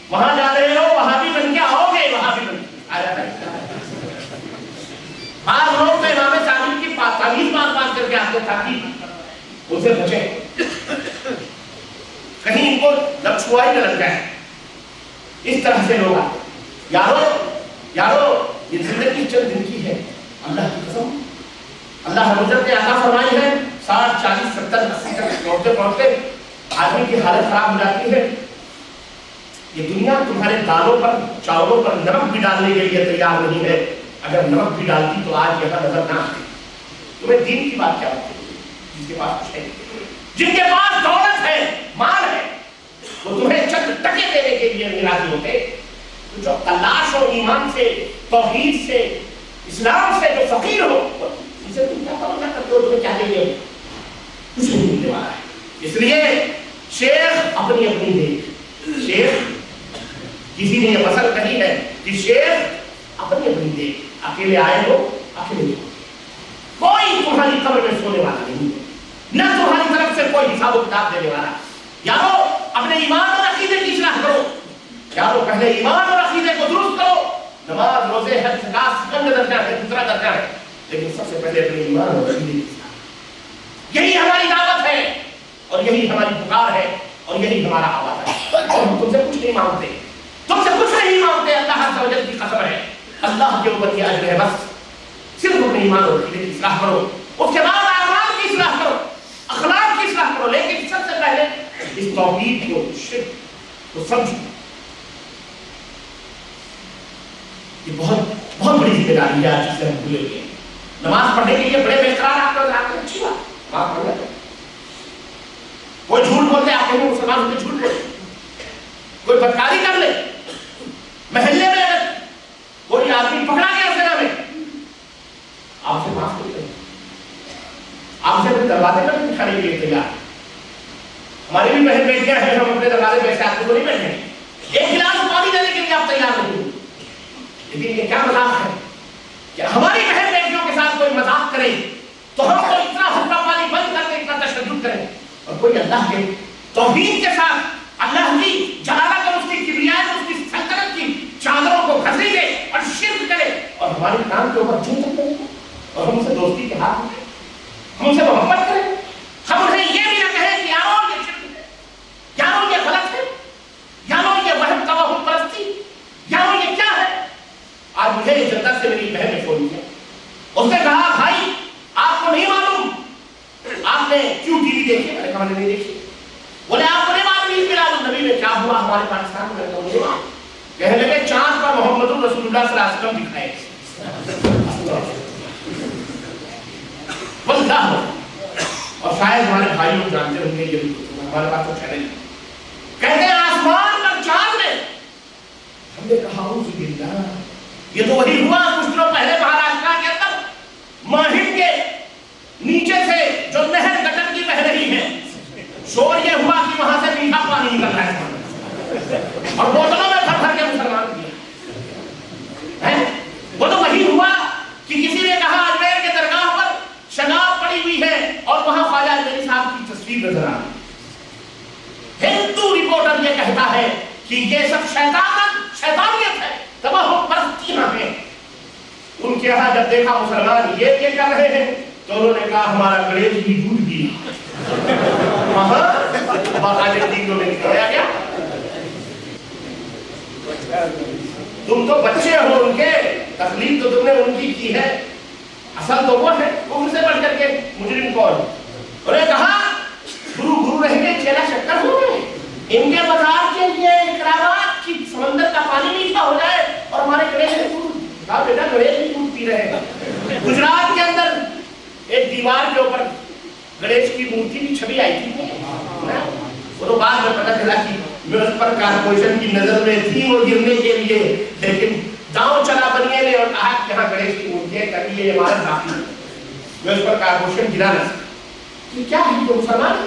وہاں جا رہے ہو وہاں بھی بن کے آؤ گے، وہاں بھی بن کے آ جاتا ہے۔ بعض لوگ تو امام صادق کی تعریف بات کر کے آتے تاکہ ان سے بچیں، کہیں ان کو لپچوائی نہ لگ جائے، اس طرح سے لوگ آتے۔ یارو یہ زندگی چند دن کی ہے، اللہ کی قسم اللہ رب العزت نے عطا فرمائی ہے 60 40 70 80 تک پہنچتے پہنچتے آدمی کی حالت خراب ہو جاتی ہے۔ یہ دنیا تمہارے دالوں پر چاولوں پر نمک بھی ڈالنے کے لیے تیار نہیں ہے، اگر نمک بھی ڈالتی تو آج یہاں نظر نہ آتی۔ تمہیں دین کی بات کیا ہوتی ہے؟ جس کے پاس کچھ ہے، جن کے پاس دولت ہے مال ہے، وہ تمہیں چند ٹکے دینے کے لیے نہیں راضی ہوتے۔ تو جو تلاش ہو ایمان سے، توحید سے، اسلام سے، جو فقیر ہو، اسے تم کیا توقع کرتے ہو تمہیں کیا دیں گے؟ کچھ نہیں ملنے والا ہے۔ اس لیے شیخ اپنی دیکھ، شیخ کسی نے یہ مسئلہ کہی ہے کہ شیخ اپنی دیکھ، اکیلے آئے ہو اکیلے ہو، کوئی تمہاری قبر میں سونے والا نہیں ہے، نہ تمہاری طرف سے کوئی حساب و کتاب دینے والا۔ یارو اپنے ایمان اور عقیدے کی اصلاح کرو، یارو پہلے ایمان اور عقیدے کو درست کرو۔ نماز روزے حج زکات سکند درجہ ہے، دوسرا درجہ ہے، لیکن سب سے پہلے اپنے ایمان اور عقیدے کی اصلاح۔ یہی ہماری دعوت ہے اور یہی ہماری پکار ہے اور یہی ہمارا آواز ہے، اور ہم تم سے کچھ نہیں مانگتے، تم سے کچھ نہیں مانگتے، اللہ عز و جل کی قسم ہے، اللہ کے اوپر یہ اجر ہے، بس صرف اپنے ایمان اور عقیدے کی اصلاح کرو، اس کے بعد اعمال کی اصلاح کرو، اخلاق کی اصلاح کرو، لیکن سب سے پہلے اس توحید کو، شرک کو سمجھو۔ یہ بہت بڑی ذمہ داری ہے جس سے ہم بھولے ہوئے ہیں۔ نماز پڑھنے کے لیے بڑے بے قرار آپ کو آتے ہیں، اچھی بات، نماز پڑھ لیتے ہیں۔ کوئی جھوٹ بولتے آپ کہیں مسلمان ہوتے جھوٹ بولتے، کوئی بدکاری کر لے، محلے میں اگر کوئی آدمی پکڑا گیا زنا میں، آپ سے معاف کرتے ہیں، آپ سے اپنے دروازے پر بٹھانے کے لیے تیار۔ ہماری بھی بہن بیٹیاں ہیں، ہم اپنے دروازے پہ ایسے آدمی کو نہیں بیٹھیں، ایک گلاس پانی دینے کے لیے آپ تیار نہیں۔ لیکن یہ کیا مذاق ہے کہ ہماری بہن بیٹیوں کے ساتھ کوئی مذاق کرے تو ہم کو اتنا حکم پانی بند کر کے اتنا تشدد کریں، اور کوئی اللہ کے توحید کے ساتھ اللہ کی جلالت اور اس کی کبریائی اور اس کی سلطنت کی چادروں کو گھسیٹے اور شرک کرے اور ہمارے کام کے اوپر جھوٹ کرے اور ہم سے دوستی کے ہاتھ میں ہم سے محبت کریں، ہم انہیں یہ بھی نہ کہیں کہ یارو یہ شرک ہے، یارو یہ غلط ہے، یارو یہ وہم توہم پرستی، یارو یہ کیا ہے۔ آج مجھے اس جنت سے میری بہن نے فون کیا، اس نے کہا بھائی آپ کو نہیں معلوم آپ نے کیوں ٹی وی دیکھی؟ میں نے کہا میں نے نہیں دیکھی۔ بولے آپ کو نہیں معلوم عید میلاد النبی میں کیا ہوا ہمارے پاکستان میں؟ میں نے کہا کہنے لگے چاند پر محمد رسول اللہ صلی اللہ علیہ وسلم دکھائے۔ شاید ہمارے بھائی لوگ جانتے ہوں گے یہ بھی ہمارے پاس تو چینل ہے. کہتے ہیں آسمان پر چاند میں. ہم نے کہا اعوذ باللہ یہ تو وہی ہوا کچھ دنوں پہلے مہاراشٹر کے اندر ماہم کے نیچے سے جو نہر گٹر کی بہ رہی ہے, شور یہ ہوا کہ وہاں سے میٹھا پانی نکل رہا ہے اور بوتلوں میں بھر بھر کے مسلمان کیا. وہ تو وہی ہوا کہ کسی نے کہا اجمیر کے درگاہ پر شراب پڑی ہوئی ہے اور وہاں خواجہ اجمیری صاحب کی تصویر نظر آ رہی. ہندو رپورٹر یہ کہتا ہے کہ یہ سب شیطانیت ہے, تباہ و پرستیاں ہیں. ان کے یہاں جب دیکھا مسلمان یہ کر رہے ہیں تو انہوں نے کہا ہمارا گڑیش بھی ڈوب گیا. وہاں کو میں دکھایا گیا تم تو بچے ہو ان کے, تکلیف تو تم نے ان کی ہے, اصل تو وہ ہے. ان سے بڑھ کر کے مجرم کون؟ انہوں نے کہا گرو رہیں گے چیلا شکر ہو گئے, ان کے بازار کے لیے اقرارات کی سمندر کا پانی میٹھا ہو جائے اور ہمارے گڑیش میں دودھ. کہا بیٹا گڑیش بھی دودھ پی رہے ہیں. گجرات کے اندر ایک دیوار کے اوپر گڑیش کی مورتی کی چھبی آئی تھی, وہ تو بعد میں پتہ چلا کہ میونسپل کارپوریشن کی نظر میں تھی وہ گرنے کے لیے, لیکن گاؤں چلا بنیے نے اور کہا کہ یہاں گڑیش کی مورتی ہے تاکہ یہ عمارت باقی ہے. میونسپل کارپوریشن گرا نہ سکے. کیا ہے یہ مسلمان؟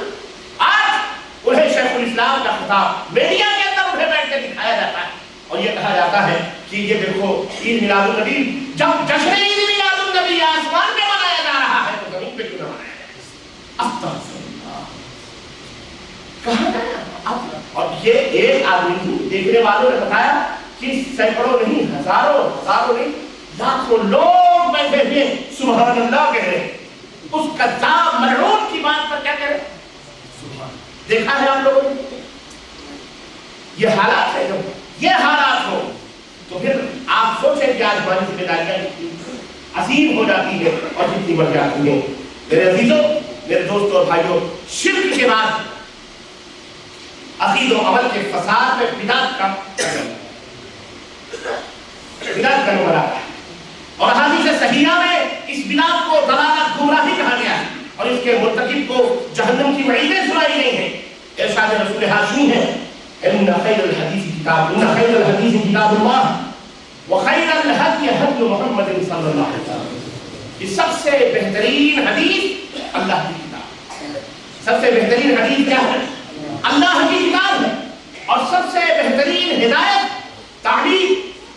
آج انہیں شیخ الاسلام کا خطاب میڈیا کے اندر انہیں بیٹھ کے دکھایا جاتا ہے اور یہ کہا جاتا ہے کہ یہ دیکھو عید میلاد النبی, جب جشن عید میلاد النبی آسمان میں منایا جا رہا ہے تو زمین پہ کیوں نہ منایا جائے؟ استغفراللہ. کہاں گیا؟ اور یہ ایک آدمی دیکھنے والوں نے بتایا کہ سینکڑوں نہیں, ہزاروں نہیں, لاکھوں لوگ بیٹھے ہوئے سبحان اللہ کہہ رہے ہیں. اس کذاب ملعون کی بات پر کیا کہہ رہے ہیں؟ دیکھا ہے آپ لوگوں نے یہ حالات ہے. جب یہ حالات ہو تو پھر آپ سوچیں کہ آج ہماری ذمہ داریاں عظیم ہو جاتی ہے اور کتنی بڑھ جاتی ہے. میرے عزیزوں, میرے دوستوں اور بھائیوں, شرک کے بعد عقید و عمل کے فساد میں بدعت کا نمبر آتا ہے اور حدیث صحیحہ میں اس بدعت کو ضلالت گمراہی کہا گیا ہے اور اس کے مرتکب کو جہنم کی وعیدیں سنائی گئی ہیں. ارشاد رسول ہاشمی ہے ان خیر الحدیث کتاب اللہ وخیر الہدی ہدی محمد صلی اللہ علیہ وسلم. یہ سب سے بہترین حدیث اللہ کی کتاب. سب سے بہترین حدیث کیا ہے؟ اللہ کی کتاب ہے. اور سب سے بہترین ہدایت, تعلیم,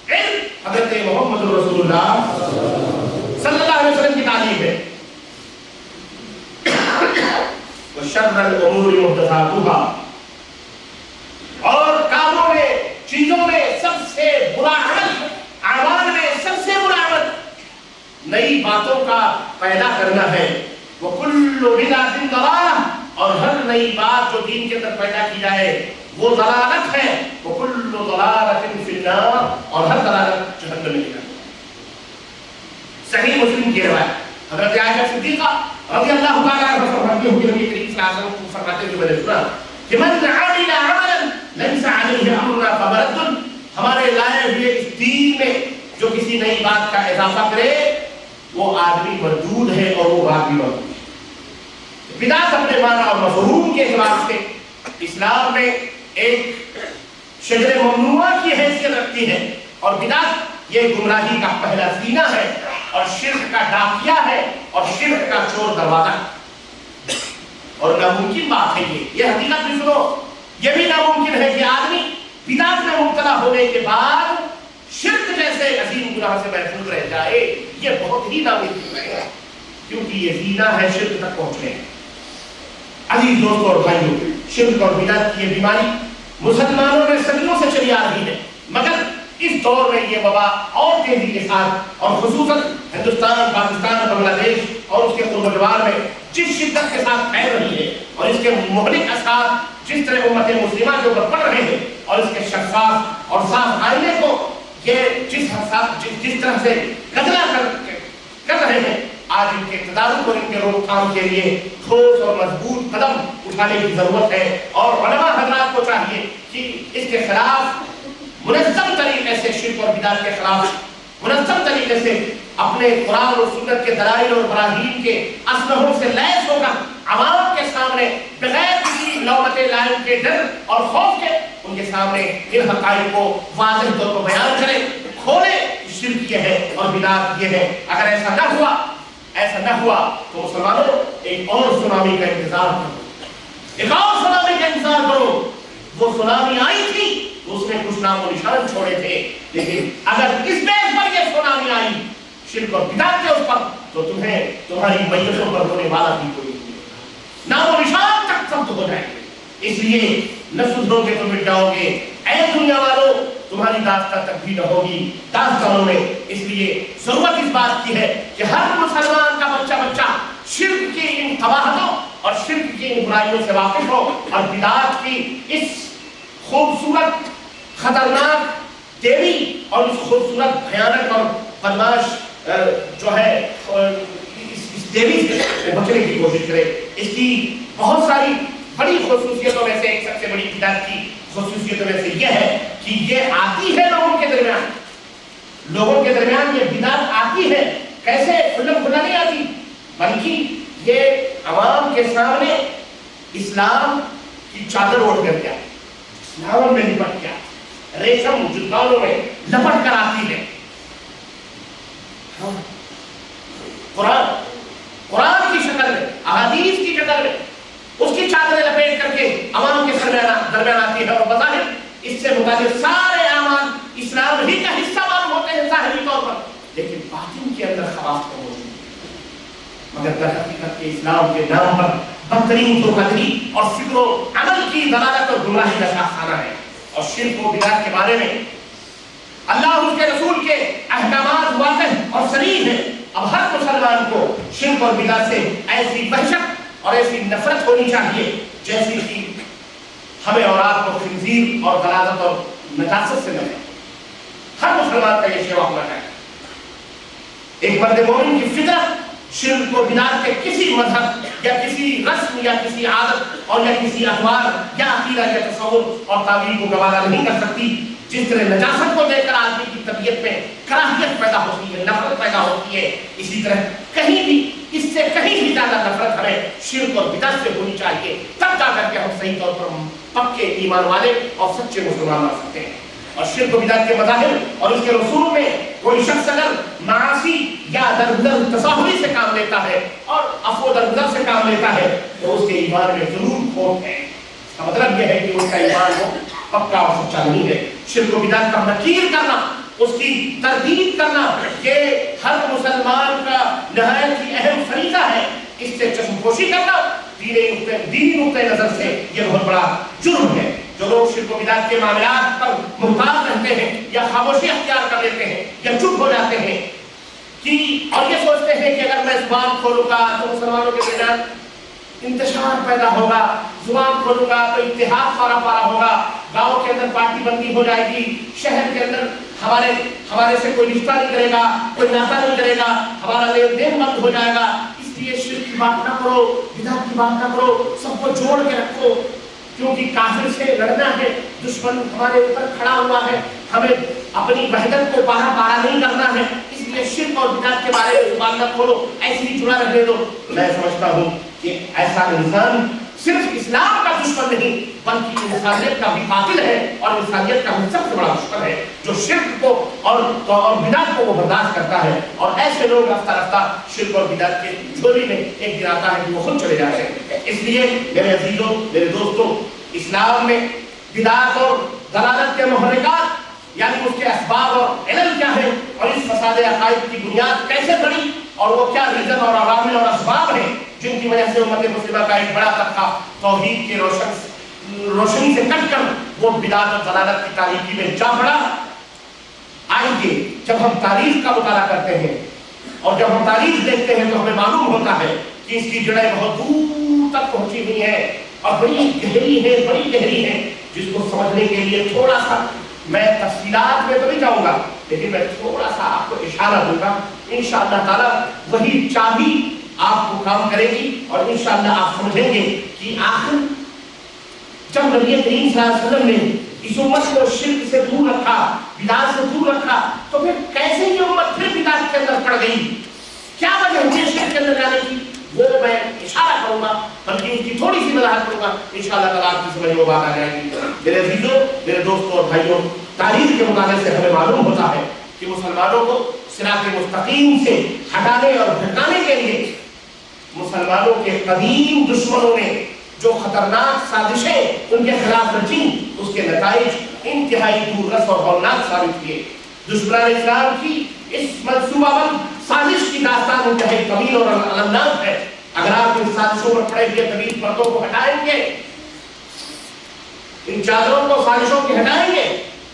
علم حضرت محمد رسول اللہ صلی اللہ علیہ وسلم کی تعلیم ہے. وشر الامور محدثاتها, اور کاموں میں, چیزوں میں سب سے برا عمل, اعمال میں سب سے برا عمل نئی باتوں کا پیدا کرنا ہے. وکل بدعۃ ضلالہ, اور ہر نئی بات جو دین کے اندر پیدا کی جائے وہ ضلالت ہے. وکل ضلالۃ فی النار, اور ہر ضلالت جہنم میں جائے. صحیح مسلم کی روایت حضرت عائشہ صدیقہ رضی اللہ تعالیٰ عنہ فرماتی ہیں کہ نبی کریم صلی اللہ علیہ وسلم کو فرماتے ہوئے میں نے سنا کہ من عمل عملا لیس علیہ امرنا فهو رد. ہمارے لائے ہوئے اس دین میں جو کسی نئی بات کا اضافہ کرے وہ آدمی مردود ہے اور وہ بات بھی مردود ہے. بدعت اپنے معنی اور مفہوم کے اعتبار سے اسلام میں ایک شجر ممنوعہ کی حیثیت رکھتی ہے اور بدعت یہ گمراہی کا پہلا زینہ ہے اور شرک کا ڈاکیا ہے اور شرک کا چور دروازہ. اور ناممکن بات ہے یہ حقیقت بھی سنو, یہ بھی ناممکن ہے کہ آدمی بدعت میں مبتلا ہونے کے بعد شرک جیسے عظیم گناہ سے محفوظ رہ جائے. یہ بہت ہی ناممکن ہے کیونکہ یہ زینہ ہے شرک تک پہنچنے. عزیز دوستوں اور بھائیوں, شرک اور بدعت کی یہ بیماری مسلمانوں میں صدیوں سے چلی آ رہی ہے, مگر اس دور میں یہ وبا اور تیزی کے ساتھ اور خصوصاً ہندوستان, پاکستان, بنگلہ دیش اور اس کے قرب و جوار میں جس شدت کے ساتھ پھیل رہی ہے اور اس کے مہلک اثرات جس طرح امت مسلمہ کے اوپر پڑ رہے ہیں اور اس کے شفاف اور صاف آئینے کو یہ جس طرح سے قتل کر رہے ہیں, آج ان کے تدارک اور ان کے روک تھام کے لیے ٹھوس اور مضبوط قدم اٹھانے کی ضرورت ہے. اور علماء حضرات کو چاہیے کہ اس کے خلاف منظم طریقے سے, شرک اور بدعت کے خلاف منظم طریقے سے اپنے قرآن اور سنت کے دلائل اور براہین کے اسلحوں سے لیس ہوگا عوام کے سامنے بغیر کسی لومت لائم کے ڈر اور خوف کے ان کے سامنے ان حقائق کو واضح طور پر بیان کریں، کھولے شرک یہ ہے اور بدعت یہ ہے۔ اگر ایسا نہ ہوا تو مسلمانوں ایک اور سونامی کا انتظار کرو، ایک اور سونامی کا انتظار کرو۔ وہ سونامی آئی تھی تو اس نے کچھ نام و نشان چھوڑے تھے، لیکن اگر اس بیس پر یہ سونامی آئی شرک اور بدعت کے اوپر تو تمہیں تمہاری میتوں پر ہونے والا بھی کوئی نام و نشان تک ضبط ہو جائے گے۔ اس لیے نہ سدھرو گے تو مٹ جاؤ گے، اے دنیا والوں تمہاری داستان تک بھی نہ ہوگی داستانوں میں۔ اس لیے ضرورت اس بات کی ہے کہ ہر مسلمان کا بچہ شرک کی ان قباحتوں اور شرک کی ان برائیوں سے واقف ہو اور بدعات کی اس خوبصورت خطرناک دیوی اور اس خوبصورت بھیانک اور بدماش جو ہے اس دیوی سے بچنے کی کوشش کرے۔ اس کی بہت ساری بڑی خصوصیتوں میں سے ایک سب سے بڑی بدعت کی خصوصیتوں میں سے یہ ہے کہ یہ آتی ہے لوگوں کے درمیان یہ بدعت آتی ہے۔ کیسے؟ کھلم کھلا نہیں آتی، بلکہ یہ عوام کے سامنے اسلام کی چادر اوڑھ کر کیا اسلام میں لپٹ کیا ریشم جوتوں میں لپٹ کر آتی ہے۔ قرآن کی شکل میں، احادیث کی شکل میں اس کی چادریں لپیٹ کر کے عوام کے درمیان آتی ہے، اور بظاہر اس سے متعلق سارے اعمال اسلام ہی کا حصہ معلوم ہوتے ہیں ظاہری طور پر، لیکن باطن کے اندر خواص کو موجود ہے۔ مگر در حقیقت کے اسلام کے نام پر بدترین دھوکھدہی اور فکر و عمل کی دلالت اور گمراہی کا شاخسانہ ہے۔ اور شرک و بدعت کے بارے میں اللہ اور اس کے رسول کے احکامات واضح اور صریح ہیں۔ اب ہر مسلمان کو شرک اور بدعت سے ایسی وحشت اور ایسی نفرت ہونی چاہیے جیسی کہ ہمیں اور آپ کو خنزیر اور غلاظت اور نجاست سے لگے۔ ہر مسلمان کا یہ شیوا ہونا چاہیے۔ ایک مرد مومن کی فطرت شرک و بدعت کے کسی مذہب یا کسی رسم یا کسی عادت اور یا کسی اخبار یا عقیدہ یا تصور اور تعبیر کو گوارا نہیں کر سکتی۔ جس طرح نجاست کو دیکھ کر آدمی کی طبیعت میں کراہیت پیدا ہوتی ہے، نفرت پیدا ہوتی ہے، اسی طرح کہیں بھی اس سے کہیں بھی زیادہ نفرت ہمیں شرک اور بدعت سے ہونی چاہیے، تب جا کر کے ہم صحیح طور پر پکے ایمان والے اور سچے مسلمان بن سکتے ہیں۔ اور شرک و بدعت کے مظاہر اور اس کے رسوم میں کوئی شخص اگر معاصی یا درگزر تصاحبی سے کام لیتا ہے اور عفو درگزر سے کام لیتا ہے تو اس کے ایمان میں ضرور کھوٹ ہے۔ اس کا مطلب یہ ہے کہ اس کا ایمان کو پکا اور سچا نہیں ہے۔ شرک و بدعت کا نکیر کرنا، اس کی تردید کرنا، یہ ہر مسلمان کا نہایت ہی اہم فریضہ ہے۔ اس سے چشم پوشی کرنا دینی نقطہ نظر سے یہ بہت بڑا جرم ہے۔ جو لوگ شرک و بدعت کے معاملات پر محتاط رہتے ہیں یا خاموشی اختیار کر لیتے ہیں یا چپ ہو جاتے ہیں اور یہ سوچتے ہیں کہ اگر میں زبان کھولوں گا تو مسلمانوں کے درمیان انتشار پیدا ہوگا، زبان کھولوں گا تو اتحاد پارا پارا ہوگا، گاؤں کے اندر پارٹی بندی ہو جائے گی، شہر کے اندر ہمارے سے کوئی رشتہ نہیں کرے گا، کوئی ناطہ نہیں کرے گا، ہمارا لین دین بند ہو جائے گا، اس لیے شرک کی بات نہ کرو، بدعت کی بات نہ کرو، سب کو جوڑ کے رکھو، کیونکہ کافر سے لڑنا ہے، دشمن ہمارے اوپر کھڑا ہوا ہے، ہمیں اپنی وحدت کو پارا پارا نہیں کرنا ہے، اس لیے شرک اور بدعت کے بارے میں زبان نہ کھولو، ایسی ہی چنا رکھنے دو۔ میں سمجھتا ہوں کہ ایسا انسان صرف اسلام کا دشمن نہیں بلکہ انسانیت کا بھی قاتل ہے، اور انسانیت کا بھی سب سے بڑا دشمن ہے جو شرک کو اور بدعت کو وہ برداشت کرتا ہے، اور ایسے لوگ رفتہ رفتہ شرک اور بدعت کے جھولی میں ایک دن آتا ہے کہ وہ خود چلے جاتے ہیں۔ اس لیے میرے عزیزوں، میرے دوستوں، اسلام میں بدعت اور ضلالت کے محرکات یعنی اس کے اسباب اور علل کیا ہے، اور اس فساد عقائد کی بنیاد کیسے پڑی، اور وہ کیا ریزن اور عوامل اور اسباب ہیں جن کی وجہ سے امت مسلمہ کا ایک بڑا طبقہ توحید کی روشنی سے کٹ کر وہ بدعت اور ضلالت کی تاریکی میں جا پڑا۔ آئیں گے جب ہم تاریخ کا مطالعہ کرتے ہیں اور جب ہم تاریخ دیکھتے ہیں تو ہمیں معلوم ہوتا ہے کہ اس کی جڑیں بہت دور تک پہنچی ہوئی ہیں اور بڑی گہری ہے، جس کو سمجھنے کے لیے تھوڑا سا میں تفصیلات میں تو نہیں جاؤں گا، لیکن میں تھوڑا سا آپ کو اشارہ دوں گا۔ انشاءاللہ تعالیٰ وہی چابی آپ کو کام کرے گی اور انشاءاللہ آپ سمجھیں گے کہ آخر جب نبی کریم صلی اللہ علیہ وسلم نے اس امت کو شرک سے دور رکھا، بدعت سے دور رکھا، تو پھر کیسے یہ امت پھر بدعت کے اندر پڑ گئی؟ کیا وجہ ہے شرک کے اندر جانے کی؟ وہ میں اشارہ کروں کروں گا بلکہ اس کی تھوڑی سی وضاحت کروں گا، انشاءاللہ تعالیٰ آپ کی سمجھ میں بات آ جائے گی۔ میرے عزیزوں، میرے دوستوں اور بھائیوں، تاریخ کے مطالعے سے ہمیں معلوم ہوتا ہے کہ مسلمانوں کو صراط مستقیم سے ہٹانے اور بھٹکانے کے لیے مسلمانوں کے قدیم دشمنوں نے جو خطرناک سازشیں ان کے خلاف رچیں، اس کے نتائج انتہائی دور رس اور ہولناک ثابت کیے۔ دشمنان اسلام کی اس منصوبہ بند سازش کی داستان انتہائی طویل اور المناک ہے۔ اگر آپ ان سازشوں پر پڑے ہوئے طویل پردوں کو ہٹائیں گے، ان چادروں کو سازشوں کے ہٹائیں گے،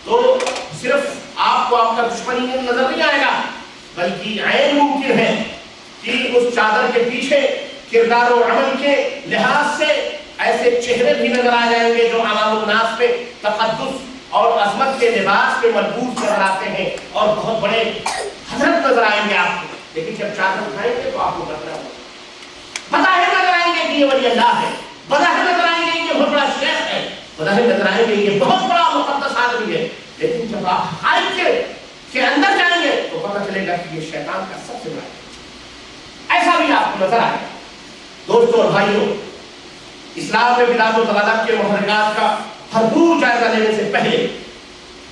تو صرف آپ کو آپ کا دشمنی نظر نہیں آئے گا، بلکہ عین ممکن ہے کہ اس چادر کے پیچھے کردار و عمل کے لحاظ سے ایسے چہرے بھی نظر آ جائیں گے جو عوام الناس پہ تقدس اور عظمت کے لباس پہ ملبوس نظر آتے ہیں اور بہت بڑے حضرت نظر آئیں گے آپ کو، لیکن جب چادر اٹھائیں گے تو آپ کو خطرہ ہوگا۔ بظاہر نظر آئیں گے کہ یہ ولی اللہ ہے، بظاہر نظر آئیں گے کہ یہ بہت بڑا شیخ ہے، بظاہر نظر آئیں گے کہ یہ بہت بڑا مقدس آدمی ہے، لیکن جب آپ حقائق کے اندر جائیں گے تو پتہ چلے گا کہ یہ شیطان کا سب سے بڑا ہے۔ ایسا بھی آپ کو نظر آئے گا۔ دوستوں اور بھائیوں، اسلام میں بدعت و ضلالت کے محرکات کا بھرپور جائزہ لینے سے پہلے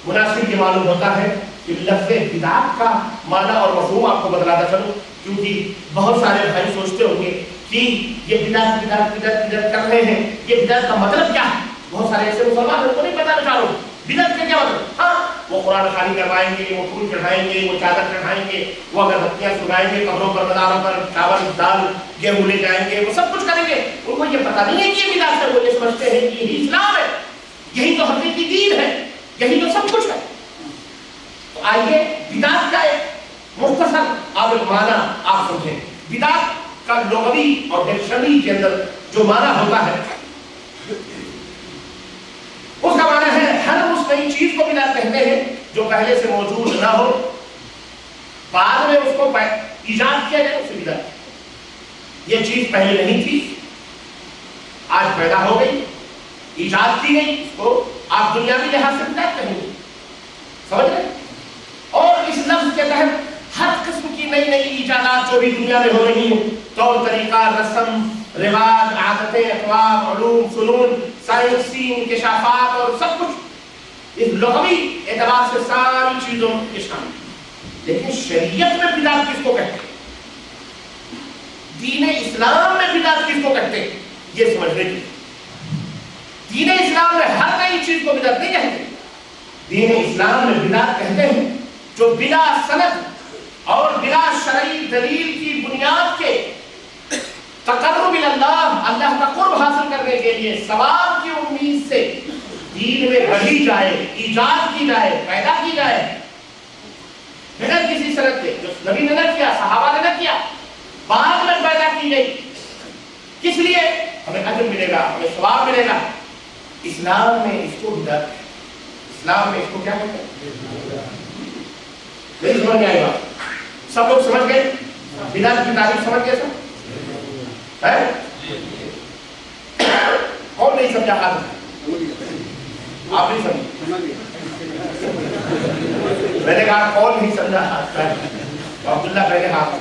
مناسب یہ معلوم ہوتا ہے کہ لفظ بدعت کا معنی اور مفہوم آپ کو بتلاتا چلوں، کیونکہ بہت سارے بھائی سوچتے ہوں گے کہ یہ بدعت کر رہے ہیں، یہ بدعت کا مطلب کیا ہے؟ بہت سارے ایسے مسلمان ہیں کو نہیں پتا بیچاروں بدعت کا کیا مطلب۔ ہاں، وہ قرآن خوانی کروائیں گے، وہ پھول چڑھائیں گے، وہ چادر چڑھائیں گے، وہ اگربتیاں سنائیں گے، قبروں پر مزاروں پر چاول دال گیہوں لے جائیں گے، وہ سب کچھ کریں گے۔ ان کو یہ پتا نہیں ہے کہ یہ بدعت ہے، وہ یہ سمجھتے ہیں کہ یہی اسلام ہے، یہی تو حقیقی دین ہے، یہی تو سب کچھ ہے۔ تو آئیے بدعت کا ایک مختصر آپ معنی آپ سمجھیں۔ بدعت کا لغوی اور ڈکشنری کے اندر جو معنی ہوتا ہے اس کا معنی ہے ہر اس نئی چیز کو بدعت کہتے ہیں جو پہلے سے موجود نہ ہو، بعد میں اس کو ایجاد کیا جائے، اسے بدعت۔ یہ چیز پہلے نہیں تھی، آج پیدا ہو گئی، ایجاد کی گئی، اس کو آپ دنیاوی لحاظ سے بدعت کہیں گے، سمجھ رہے؟ اور اس لفظ کے تحت ہر قسم کی نئی نئی ایجادات جو بھی دنیا میں ہو رہی ہیں، طور طریقہ، رسم رواج، عادتیں، اخلاق، علوم، فنون، سائنسی انکشافات اور سب کچھ اس لغوی اعتبار سے ساری چیزوں کے شامل۔ لیکن شریعت میں بدعت کس کو کہتے ہیں؟ دین اسلام میں بدعت کس کو کہتے ہیں؟ یہ سمجھنے کی دین اسلام میں ہر نئی چیز کو بدعت نہیں کہتے۔ دین اسلام میں بدعت کہتے ہیں جو بلا سند اور بلا شرعی دلیل کی بنیاد کے تقرب اللہ، اللہ کا قرب حاصل کرنے کے لیے ثواب کی امید سے دین میں گڑھی جائے، ایجاد کی جائے، پیدا کی جائے، بغیر کسی سند کے، جو نبی نے نہ کیا، صحابہ نے نہ کیا، بعد میں پیدا کی گئی، کس لیے؟ ہمیں اجر ملے گا، ہمیں ثواب ملے گا۔ اسلام میں اس کو بدعت ہے، اسلام میں اس کو کیا کہتے ہیں؟ میری سمجھ میں آئی بات؟ سب لوگ سمجھ گئے؟ بدعت کی تعریف سمجھ گئے سب؟ کون نہیں سمجھا؟ آپ نہیں سمجھے؟ میں نے کہا کون نہیں سمجھا؟ عبداللہ پہلے ہاتھ